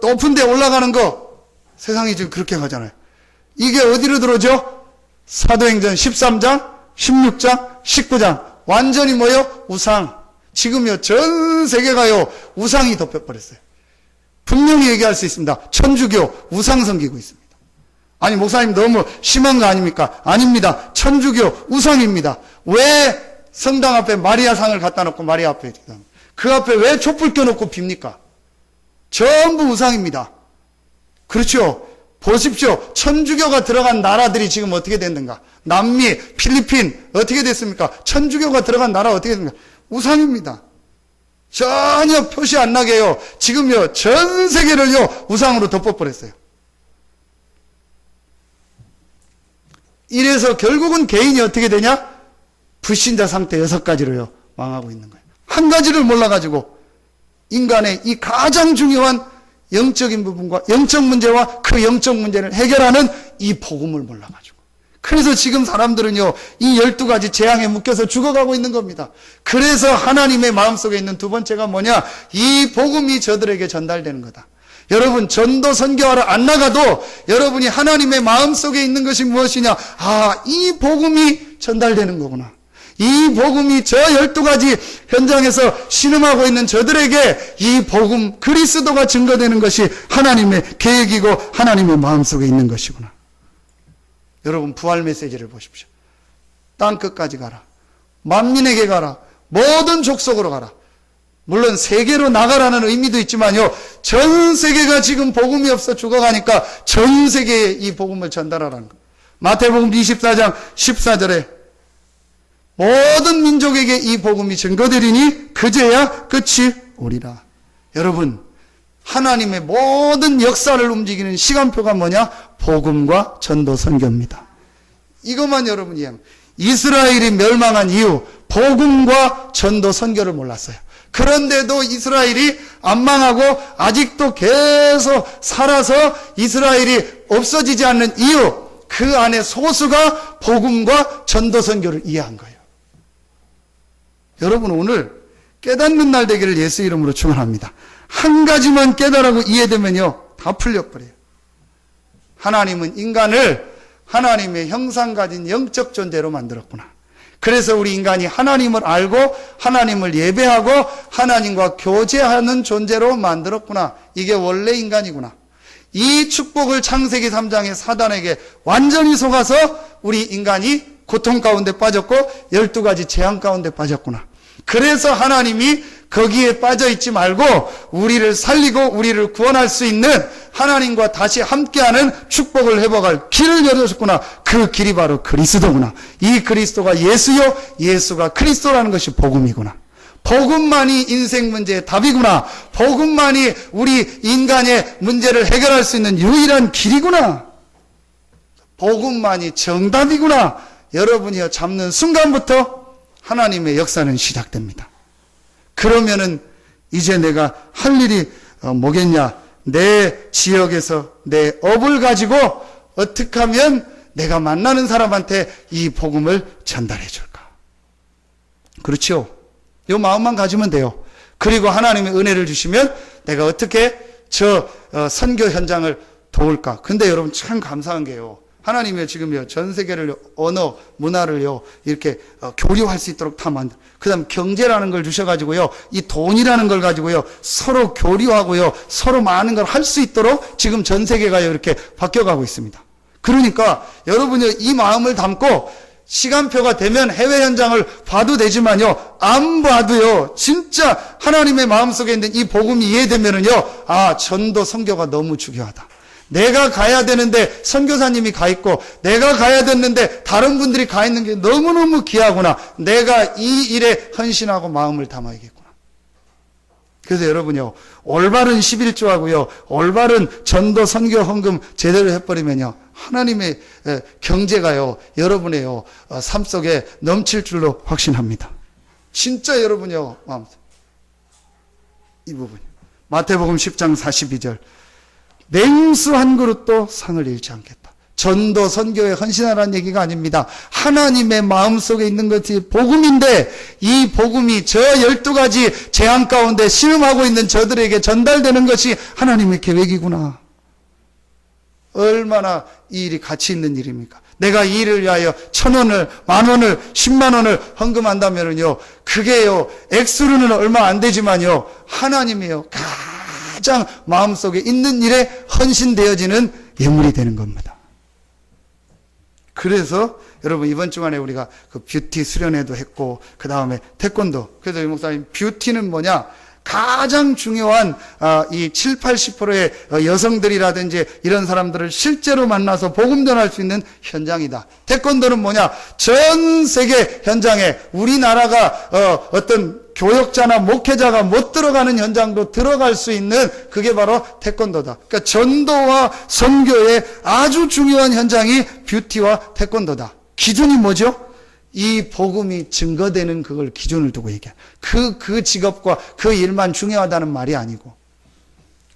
높은 데 올라가는 거. 세상이 지금 그렇게 가잖아요. 이게 어디로 들어오죠? 사도행전 13장, 16장, 19장. 완전히 뭐요? 우상. 지금요 전 세계가요 우상이 덮여버렸어요. 분명히 얘기할 수 있습니다. 천주교 우상 섬기고 있습니다. 아니 목사님 너무 심한 거 아닙니까? 아닙니다. 천주교 우상입니다. 왜 성당 앞에 마리아 상을 갖다 놓고 마리아 앞에 그 앞에 왜 촛불 켜놓고 빕니까? 전부 우상입니다. 그렇죠? 보십시오. 천주교가 들어간 나라들이 지금 어떻게 됐는가? 남미, 필리핀 어떻게 됐습니까? 천주교가 들어간 나라 어떻게 됐는가? 우상입니다. 전혀 표시 안 나게요. 지금요 전 세계를요 우상으로 덮어버렸어요. 이래서 결국은 개인이 어떻게 되냐? 불신자 상태 6가지로요 망하고 있는 거예요. 한 가지를 몰라가지고 인간의 이 가장 중요한 영적인 부분과 영적 문제와 그 영적 문제를 해결하는 이 복음을 몰라가지고. 그래서 지금 사람들은요 이 12가지 재앙에 묶여서 죽어가고 있는 겁니다. 그래서 하나님의 마음속에 있는 두 번째가 뭐냐? 이 복음이 저들에게 전달되는 거다. 여러분 전도 선교하러 안 나가도 여러분이 하나님의 마음속에 있는 것이 무엇이냐? 아, 이 복음이 전달되는 거구나. 이 복음이 저 12가지 현장에서 신음하고 있는 저들에게 이 복음 그리스도가 증거되는 것이 하나님의 계획이고 하나님의 마음속에 있는 것이구나. 여러분 부활 메시지를 보십시오. 땅끝까지 가라. 만민에게 가라. 모든 족속으로 가라. 물론 세계로 나가라는 의미도 있지만요. 전 세계가 지금 복음이 없어 죽어가니까 전 세계에 이 복음을 전달하라는 거예요. 마태복음 24장 14절에 모든 민족에게 이 복음이 증거되리니 그제야 끝이 오리라. 여러분 하나님의 모든 역사를 움직이는 시간표가 뭐냐? 복음과 전도 선교입니다. 이것만 여러분 이해하면 이스라엘이 멸망한 이유 복음과 전도 선교를 몰랐어요. 그런데도 이스라엘이 안 망하고 아직도 계속 살아서 이스라엘이 없어지지 않는 이유 그 안에 소수가 복음과 전도 선교를 이해한 거예요. 여러분 오늘 깨닫는 날 되기를 예수 이름으로 축원합니다. 한 가지만 깨달하고 이해되면요 다 풀려버려요. 하나님은 인간을 하나님의 형상 가진 영적 존재로 만들었구나. 그래서 우리 인간이 하나님을 알고 하나님을 예배하고 하나님과 교제하는 존재로 만들었구나. 이게 원래 인간이구나. 이 축복을 창세기 3장의 사단에게 완전히 속아서 우리 인간이 고통 가운데 빠졌고 12가지 재앙 가운데 빠졌구나. 그래서 하나님이 거기에 빠져있지 말고 우리를 살리고 우리를 구원할 수 있는 하나님과 다시 함께하는 축복을 회복할 길을 열어줬구나. 그 길이 바로 그리스도구나. 이 그리스도가 예수요 예수가 그리스도라는 것이 복음이구나. 복음만이 인생 문제의 답이구나. 복음만이 우리 인간의 문제를 해결할 수 있는 유일한 길이구나. 복음만이 정답이구나. 여러분이 잡는 순간부터 하나님의 역사는 시작됩니다. 그러면은 이제 내가 할 일이 뭐겠냐? 내 지역에서 내 업을 가지고 어떻게 하면 내가 만나는 사람한테 이 복음을 전달해 줄까? 그렇죠? 이 마음만 가지면 돼요. 그리고 하나님의 은혜를 주시면 내가 어떻게 저 선교 현장을 도울까? 근데 여러분 참 감사한 게요. 하나님이 지금요 전 세계를 언어 문화를요 이렇게 교류할 수 있도록 다 만들. 그다음 경제라는 걸 주셔가지고요 이 돈이라는 걸 가지고요 서로 교류하고요 서로 많은 걸 할 수 있도록 지금 전 세계가요 이렇게 바뀌어가고 있습니다. 그러니까 여러분이 이 마음을 담고 시간표가 되면 해외 현장을 봐도 되지만요 안 봐도요 진짜 하나님의 마음속에 있는 이 복음이 이해되면은요 아 전도 선교가 너무 중요하다. 내가 가야 되는데 선교사님이 가 있고 내가 가야 됐는데 다른 분들이 가 있는 게 너무너무 귀하구나. 내가 이 일에 헌신하고 마음을 담아야겠구나. 그래서 여러분요 올바른 11조하고요 올바른 전도 선교 헌금 제대로 해버리면요 하나님의 경제가요 여러분의 삶 속에 넘칠 줄로 확신합니다. 진짜 여러분요 이 부분 마태복음 10장 42절. 냉수 한 그릇도 상을 잃지 않겠다. 전도 선교에 헌신하라는 얘기가 아닙니다. 하나님의 마음속에 있는 것이 복음인데 이 복음이 저 12가지 재앙 가운데 신음하고 있는 저들에게 전달되는 것이 하나님의 계획이구나. 얼마나 이 일이 가치 있는 일입니까? 내가 이 일을 위하여 1,000원을, 10,000원을, 100,000원을 헌금한다면요, 그게요, 액수로는 얼마 안 되지만요, 하나님이요, 가장 마음속에 있는 일에 헌신되어지는 예물이 되는 겁니다. 그래서 여러분 이번 주간에 우리가 그 뷰티 수련회도 했고 그 다음에 태권도. 그래서 이 목사님 뷰티는 뭐냐? 가장 중요한 이 70~80%의 여성들이라든지 이런 사람들을 실제로 만나서 복음 전할 수 있는 현장이다. 태권도는 뭐냐? 전 세계 현장에 우리나라가 어떤 교역자나 목회자가 못 들어가는 현장도 들어갈 수 있는 그게 바로 태권도다. 그러니까 전도와 선교의 아주 중요한 현장이 뷰티와 태권도다. 기준이 뭐죠? 이 복음이 증거되는 그걸 기준을 두고 얘기해. 그 직업과 그 일만 중요하다는 말이 아니고.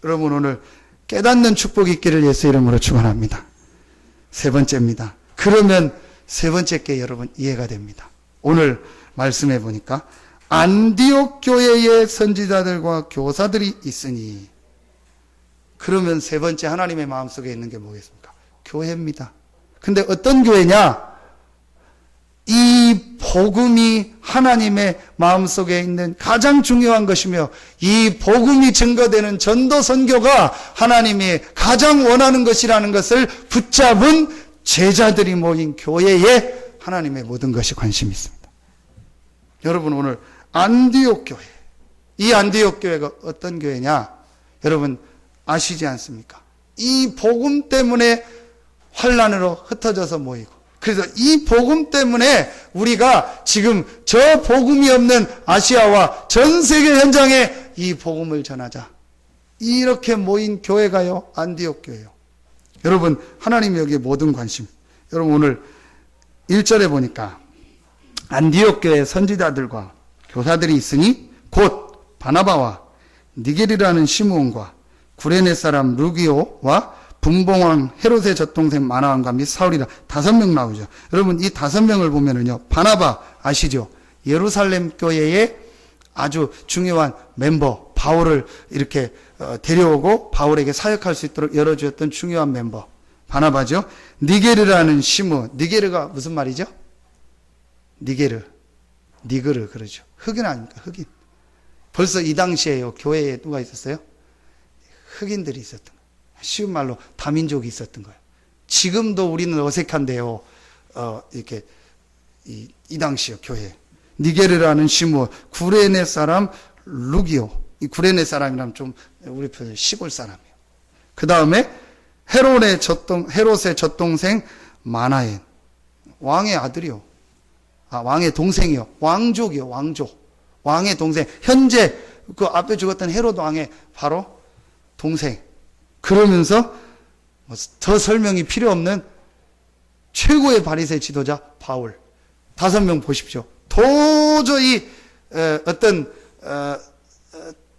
여러분 오늘 깨닫는 축복이 있기를 예수 이름으로 축원합니다. 세 번째입니다. 그러면 세 번째 게 여러분 이해가 됩니다. 오늘 말씀해 보니까 안디옥 교회의 선지자들과 교사들이 있으니, 그러면 세 번째 하나님의 마음속에 있는 게 뭐겠습니까? 교회입니다. 근데 어떤 교회냐? 이 복음이 하나님의 마음속에 있는 가장 중요한 것이며 이 복음이 증거되는 전도 선교가 하나님이 가장 원하는 것이라는 것을 붙잡은 제자들이 모인 교회에 하나님의 모든 것이 관심이 있습니다. 여러분 오늘 안디옥 교회, 이 안디옥 교회가 어떤 교회냐? 여러분 아시지 않습니까? 이 복음 때문에 환란으로 흩어져서 모이고, 그래서 이 복음 때문에 우리가 지금 저 복음이 없는 아시아와 전 세계 현장에 이 복음을 전하자. 이렇게 모인 교회가요, 안디옥 교회요. 여러분, 하나님이 여기에 모든 관심. 여러분, 오늘 1절에 보니까 안디옥 교회 선지자들과 교사들이 있으니 곧 바나바와 니게르라는 시므온과 구레네 사람 루기오와 분봉왕 헤롯의 젖동생 마나왕과 및 사울이라 5명 나오죠. 여러분 이 5명을 보면은요, 바나바 아시죠? 예루살렘 교회의 아주 중요한 멤버, 바울을 이렇게 데려오고 바울에게 사역할 수 있도록 열어주었던 중요한 멤버 바나바죠. 니게르라는 시므, 니게르가 무슨 말이죠? 니게르, 니그르 그러죠. 흑인 아닙니까? 흑인. 벌써 이 당시에요, 교회에 누가 있었어요? 흑인들이 있었던 거예요. 쉬운 말로 다민족이 있었던 거예요. 지금도 우리는 어색한데요. 이렇게 이 당시요 교회 니게르라는 시므, 구레네 사람 루기오. 이 구레네 사람이라면 좀 우리 표현 시골 사람이에요. 그 다음에 헤롯의 젖동생 마나엔, 왕의 아들이요. 왕의 동생이요. 왕족이요. 왕의 동생. 현재 그 앞에 죽었던 헤롯 왕의 바로 동생. 그러면서 더 설명이 필요 없는 최고의 바리새 지도자 바울. 5명 보십시오. 도저히 어떤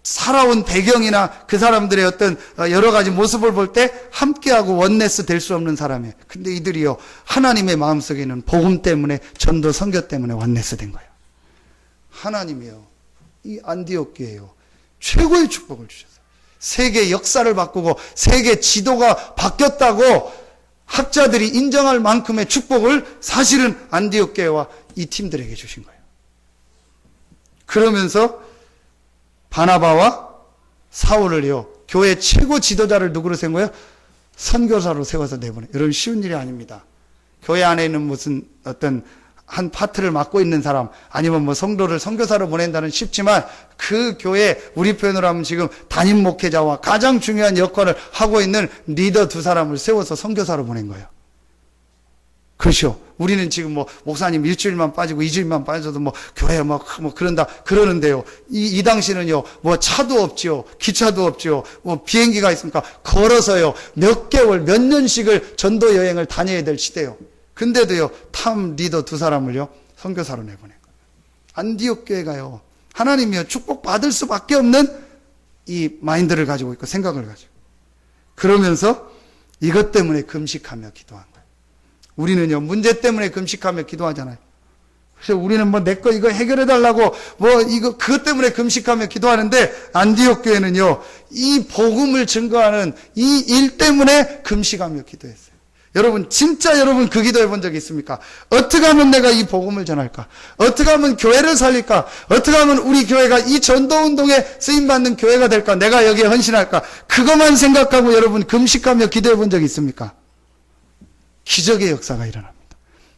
살아온 배경이나 그 사람들의 어떤 여러 가지 모습을 볼 때 함께하고 원네스 될 수 없는 사람이에요. 근데 이들이요, 하나님의 마음속에 있는 복음 때문에, 전도 선교 때문에 원네스 된 거예요. 하나님이요, 이 안디옥 교회요, 최고의 축복을 주셨어요. 세계 역사를 바꾸고 세계 지도가 바뀌었다고 학자들이 인정할 만큼의 축복을 사실은 안디옥 교회와 이 팀들에게 주신 거예요. 그러면서 바나바와 사울을요, 교회 최고 지도자를 누구로 세운 거예요? 선교사로 세워서 내보내. 이런 쉬운 일이 아닙니다. 교회 안에 있는 무슨 어떤 한 파트를 맡고 있는 사람, 아니면 뭐 성도를 선교사로 보낸다는 쉽지만, 그 교회, 우리 표현으로 하면 지금 담임 목회자와 가장 중요한 역할을 하고 있는 리더 2사람을 세워서 선교사로 보낸 거예요. 그렇죠. 우리는 지금 뭐 목사님 일주일만 빠지고 2주일만 빠져도 뭐 교회 뭐 그런다 그러는데요. 이 당시는요, 뭐 차도 없지요, 기차도 없지요, 뭐 비행기가 있습니까? 걸어서요, 몇 개월, 몇 년씩을 전도 여행을 다녀야 될 시대요. 근데도요, 탐 리더 2사람을요, 선교사로 내보낸 거예요. 안디옥 교회가요, 하나님이요, 축복받을 수밖에 없는 이 마인드를 가지고 있고 생각을 가지고 그러면서 이것 때문에 금식하며 기도한 거예요. 우리는요 문제 때문에 금식하며 기도하잖아요. 그래서 우리는 뭐 내 거 이거 해결해 달라고 뭐 이거 그것 때문에 금식하며 기도하는데 안디옥 교회는요 이 복음을 증거하는 이 일 때문에 금식하며 기도했어요. 여러분 진짜 여러분 그 기도해 본 적 있습니까? 어떻게 하면 내가 이 복음을 전할까? 어떻게 하면 교회를 살릴까? 어떻게 하면 우리 교회가 이 전도운동에 쓰임받는 교회가 될까? 내가 여기에 헌신할까? 그것만 생각하고 여러분 금식하며 기도해 본 적 있습니까? 기적의 역사가 일어납니다.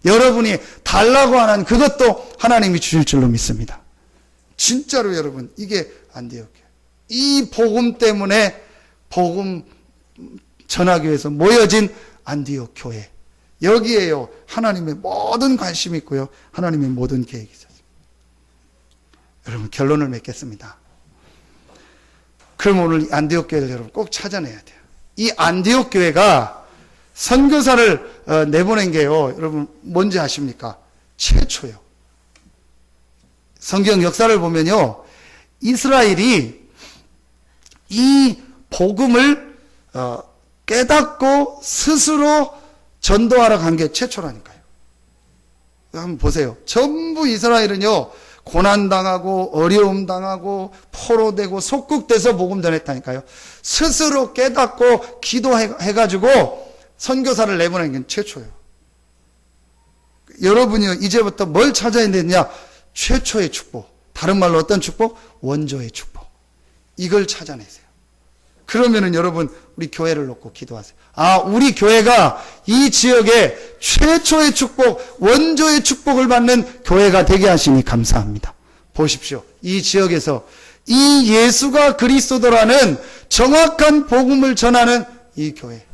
여러분이 달라고 하는 그것도 하나님이 주실 줄로 믿습니다. 진짜로 여러분 이게 안디옥 교회. 이 복음 때문에 복음 전하기 위해서 모여진 안디옥 교회. 여기에요 하나님의 모든 관심이 있고요 하나님의 모든 계획이 있었습니다. 여러분 결론을 맺겠습니다. 그럼 오늘 안디옥 교회를 여러분 꼭 찾아내야 돼요. 이 안디옥 교회가 선교사를 내보낸 게요 여러분 뭔지 아십니까? 최초요. 성경 역사를 보면요 이스라엘이 이 복음을 깨닫고 스스로 전도하러 간 게 최초라니까요. 한번 보세요. 전부 이스라엘은요 고난당하고 어려움 당하고 포로되고 속국돼서 복음 전했다니까요. 스스로 깨닫고 기도해가지고 선교사를 내보낸 게 최초예요. 여러분이요 이제부터 뭘 찾아야 되느냐? 최초의 축복. 다른 말로 어떤 축복? 원조의 축복. 이걸 찾아내세요. 그러면은 여러분 우리 교회를 놓고 기도하세요. 아, 우리 교회가 이 지역에 최초의 축복, 원조의 축복을 받는 교회가 되게 하시니 감사합니다. 보십시오. 이 지역에서 이 예수가 그리스도라는 정확한 복음을 전하는 이 교회.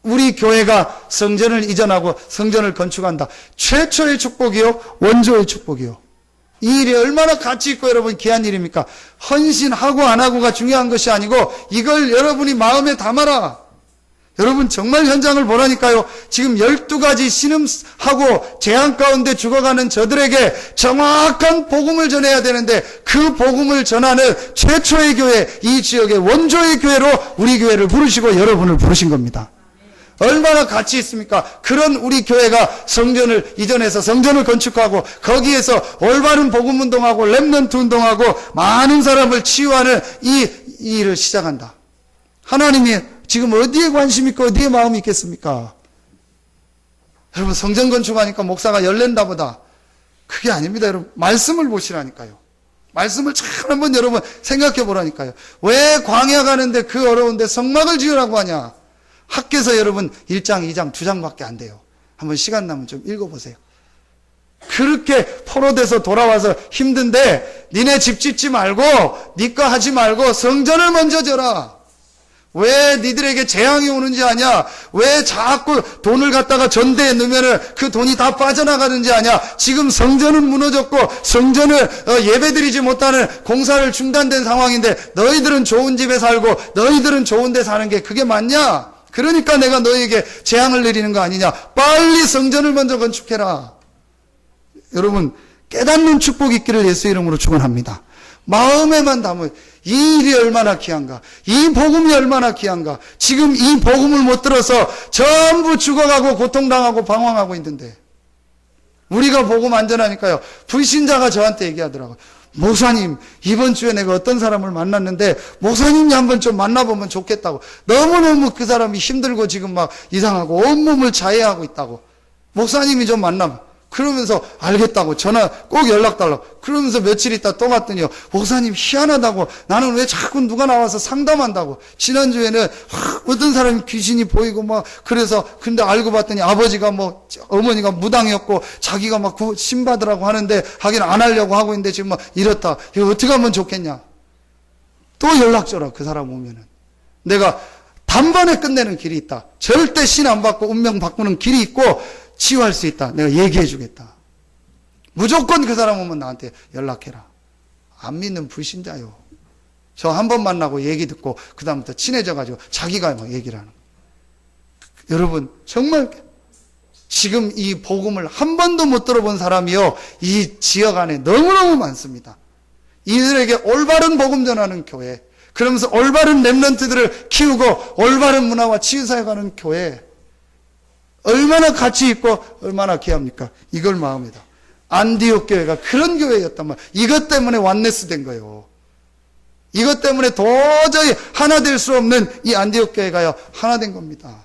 우리 교회가 성전을 이전하고 성전을 건축한다. 최초의 축복이요, 원조의 축복이요. 이 일이 얼마나 가치 있고 여러분 귀한 일입니까? 헌신하고 안 하고가 중요한 것이 아니고 이걸 여러분이 마음에 담아라. 여러분 정말 현장을 보라니까요. 지금 12가지 신음하고 재앙 가운데 죽어가는 저들에게 정확한 복음을 전해야 되는데 그 복음을 전하는 최초의 교회, 이 지역의 원조의 교회로 우리 교회를 부르시고 여러분을 부르신 겁니다. 얼마나 가치 있습니까? 그런 우리 교회가 성전을 이전해서 성전을 건축하고 거기에서 올바른 복음 운동하고 렘넌트 운동하고 많은 사람을 치유하는 이 일을 시작한다. 하나님이 지금 어디에 관심 있고 어디에 마음이 있겠습니까? 여러분 성전 건축하니까 목사가 열낸다 보다 그게 아닙니다. 여러분 말씀을 보시라니까요. 말씀을 잘 한번 여러분 생각해 보라니까요. 왜 광야 가는데 그 어려운데 성막을 지으라고 하냐? 학교에서 여러분 1장, 2장, 2장밖에 안 돼요. 한번 시간 나면 좀 읽어보세요. 그렇게 포로돼서 돌아와서 힘든데 니네 집 짓지 말고 니 거 하지 말고 성전을 먼저 져라. 왜 니들에게 재앙이 오는지 아냐? 왜 자꾸 돈을 갖다가 전대에 넣으면 그 돈이 다 빠져나가는지 아냐? 지금 성전은 무너졌고 성전을 예배드리지 못하는 공사를 중단된 상황인데 너희들은 좋은 집에 살고 너희들은 좋은 데 사는 게 그게 맞냐? 그러니까 내가 너희에게 재앙을 내리는 거 아니냐? 빨리 성전을 먼저 건축해라. 여러분 깨닫는 축복이 있기를 예수 이름으로 축원합니다. 마음에만 담은 이 일이 얼마나 귀한가, 이 복음이 얼마나 귀한가. 지금 이 복음을 못 들어서 전부 죽어가고 고통당하고 방황하고 있는데 우리가 복음 안 전하니까요. 불신자가 저한테 얘기하더라고요. 목사님 이번 주에 내가 어떤 사람을 만났는데 목사님이 한번 좀 만나보면 좋겠다고. 너무너무 그 사람이 힘들고 지금 막 이상하고 온몸을 자해하고 있다고. 목사님이 좀 만나면 그러면서 알겠다고 전화 꼭 연락 달라고. 그러면서 며칠 있다 또 갔더니요. 목사님 희한하다고. 나는 왜 자꾸 누가 나와서 상담한다고. 지난주에는 어떤 사람이 귀신이 보이고 막 그래서 근데 알고 봤더니 아버지가 뭐 어머니가 무당이었고 자기가 막 신받으라고 하는데 하긴 안 하려고 하고 있는데 지금 막 이렇다. 이거 어떻게 하면 좋겠냐. 또 연락 줘라. 그 사람 오면은. 내가 단번에 끝내는 길이 있다. 절대 신 안 받고 운명 바꾸는 길이 있고 치유할 수 있다. 내가 얘기해 주겠다. 무조건 그 사람 오면 나한테 연락해라. 안 믿는 불신자요. 저 한 번 만나고 얘기 듣고 그 다음부터 친해져가지고 자기가 막 얘기를 하는 거예요. 여러분 정말 지금 이 복음을 한 번도 못 들어본 사람이요. 이 지역 안에 너무너무 많습니다. 이들에게 올바른 복음 전하는 교회, 그러면서 올바른 렘넌트들을 키우고 올바른 문화와 치유사에 가는 교회, 얼마나 가치 있고 얼마나 귀합니까? 이걸 마음에다. 안디옥 교회가 그런 교회였단 말이에요. 이것 때문에 완네스 된 거예요. 이것 때문에 도저히 하나 될 수 없는 이 안디옥 교회가요, 하나 된 겁니다.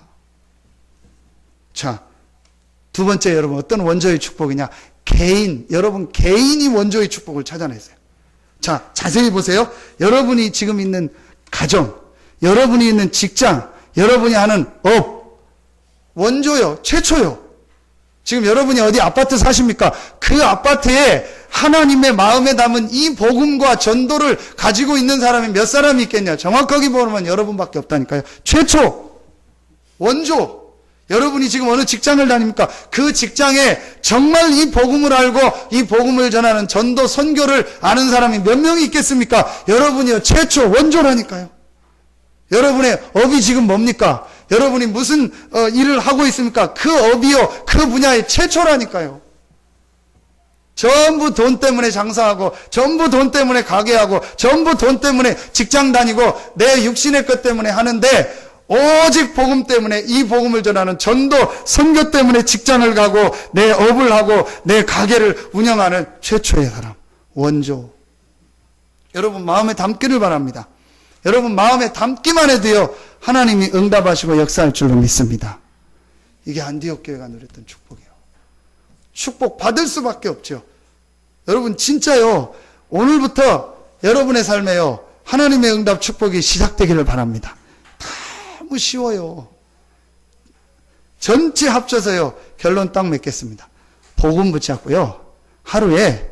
자, 두 번째, 여러분, 어떤 원조의 축복이냐? 여러분 개인이 원조의 축복을 찾아내세요. 자, 자세히 보세요. 여러분이 지금 있는 가정, 여러분이 있는 직장, 여러분이 하는 업, 원조요, 최초요. 지금 여러분이 어디 아파트 사십니까? 그 아파트에 하나님의 마음에 담은 이 복음과 전도를 가지고 있는 사람이 몇 사람이 있겠냐? 정확하게 보면 여러분밖에 없다니까요. 최초, 원조. 여러분이 지금 어느 직장을 다닙니까? 그 직장에 정말 이 복음을 알고 이 복음을 전하는 전도 선교를 아는 사람이 몇 명이 있겠습니까? 여러분이요, 최초, 원조라니까요. 여러분의 업이 지금 뭡니까? 여러분이 무슨 일을 하고 있습니까? 그 업이요, 그 분야의 최초라니까요. 전부 돈 때문에 장사하고, 전부 돈 때문에 가게하고, 전부 돈 때문에 직장 다니고, 내 육신의 것 때문에 하는데, 오직 복음 때문에, 이 복음을 전하는 전도, 선교 때문에 직장을 가고, 내 업을 하고, 내 가게를 운영하는 최초의 사람, 원조. 여러분 마음에 담기를 바랍니다. 여러분 마음에 담기만 해도요, 하나님이 응답하시고 역사할 줄로 믿습니다. 이게 안디옥 교회가 누렸던 축복이에요. 축복 받을 수밖에 없죠. 여러분 진짜요, 오늘부터 여러분의 삶에요, 하나님의 응답 축복이 시작되기를 바랍니다. 너무 쉬워요. 전체 합쳐서요, 결론 딱 맺겠습니다. 복음 붙잡고요, 하루에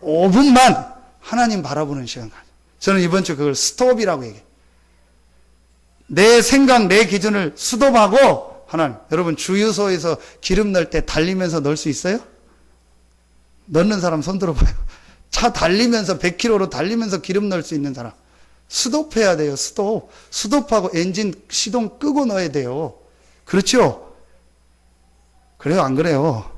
5분만 하나님 바라보는 시간 가져. 저는 이번 주 그걸 스톱이라고 얘기해요. 내 생각, 내 기준을 스톱하고, 하나님, 여러분 주유소에서 기름 넣을 때 달리면서 넣을 수 있어요? 넣는 사람 손 들어봐요. 차 달리면서 100km로 달리면서 기름 넣을 수 있는 사람. 스톱해야 돼요. 스톱하고 엔진 시동 끄고 넣어야 돼요. 그렇죠? 그래요, 안 그래요?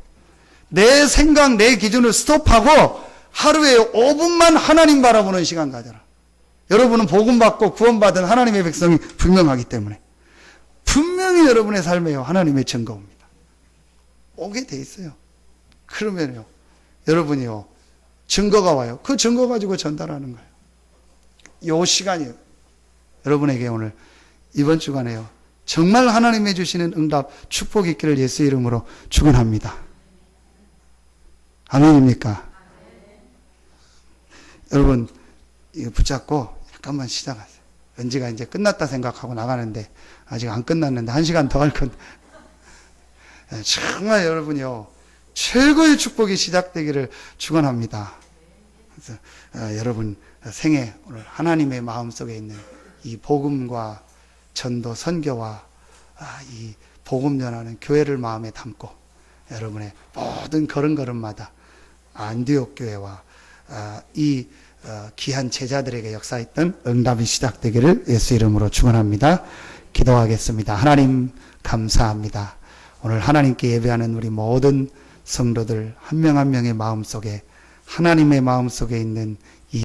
내 생각, 내 기준을 스톱하고 하루에 5분만 하나님 바라보는 시간 가져라. 여러분은 복음받고 구원받은 하나님의 백성이 분명하기 때문에 분명히 여러분의 삶에요, 하나님의 증거입니다. 오게 돼 있어요. 그러면요, 여러분이요, 증거가 와요. 그 증거 가지고 전달하는 거예요. 요 시간이에요. 여러분에게 오늘 이번 주간에요, 정말 하나님이 주시는 응답, 축복이 있기를 예수 이름으로 축원합니다. 아멘입니까? 여러분 이거 붙잡고 잠깐만 시작하세요. 은지가 이제 끝났다 생각하고 나가는데 아직 안 끝났는데 1시간 더 할 건데, 정말 여러분이요, 최고의 축복이 시작되기를 축원합니다. 그래서 여러분 생애 오늘 하나님의 마음속에 있는 이 복음과 전도 선교와 이 복음 전하는 교회를 마음에 담고 여러분의 모든 걸음걸음마다 안디옥 교회와 이 귀한 제자들에게 역사했던 응답이 시작되기를 예수 이름으로 축원합니다. 기도하겠습니다. 하나님 감사합니다. 오늘 하나님께 예배하는 우리 모든 성도들 한 명 한 명의 마음속에, 하나님의 마음속에 있는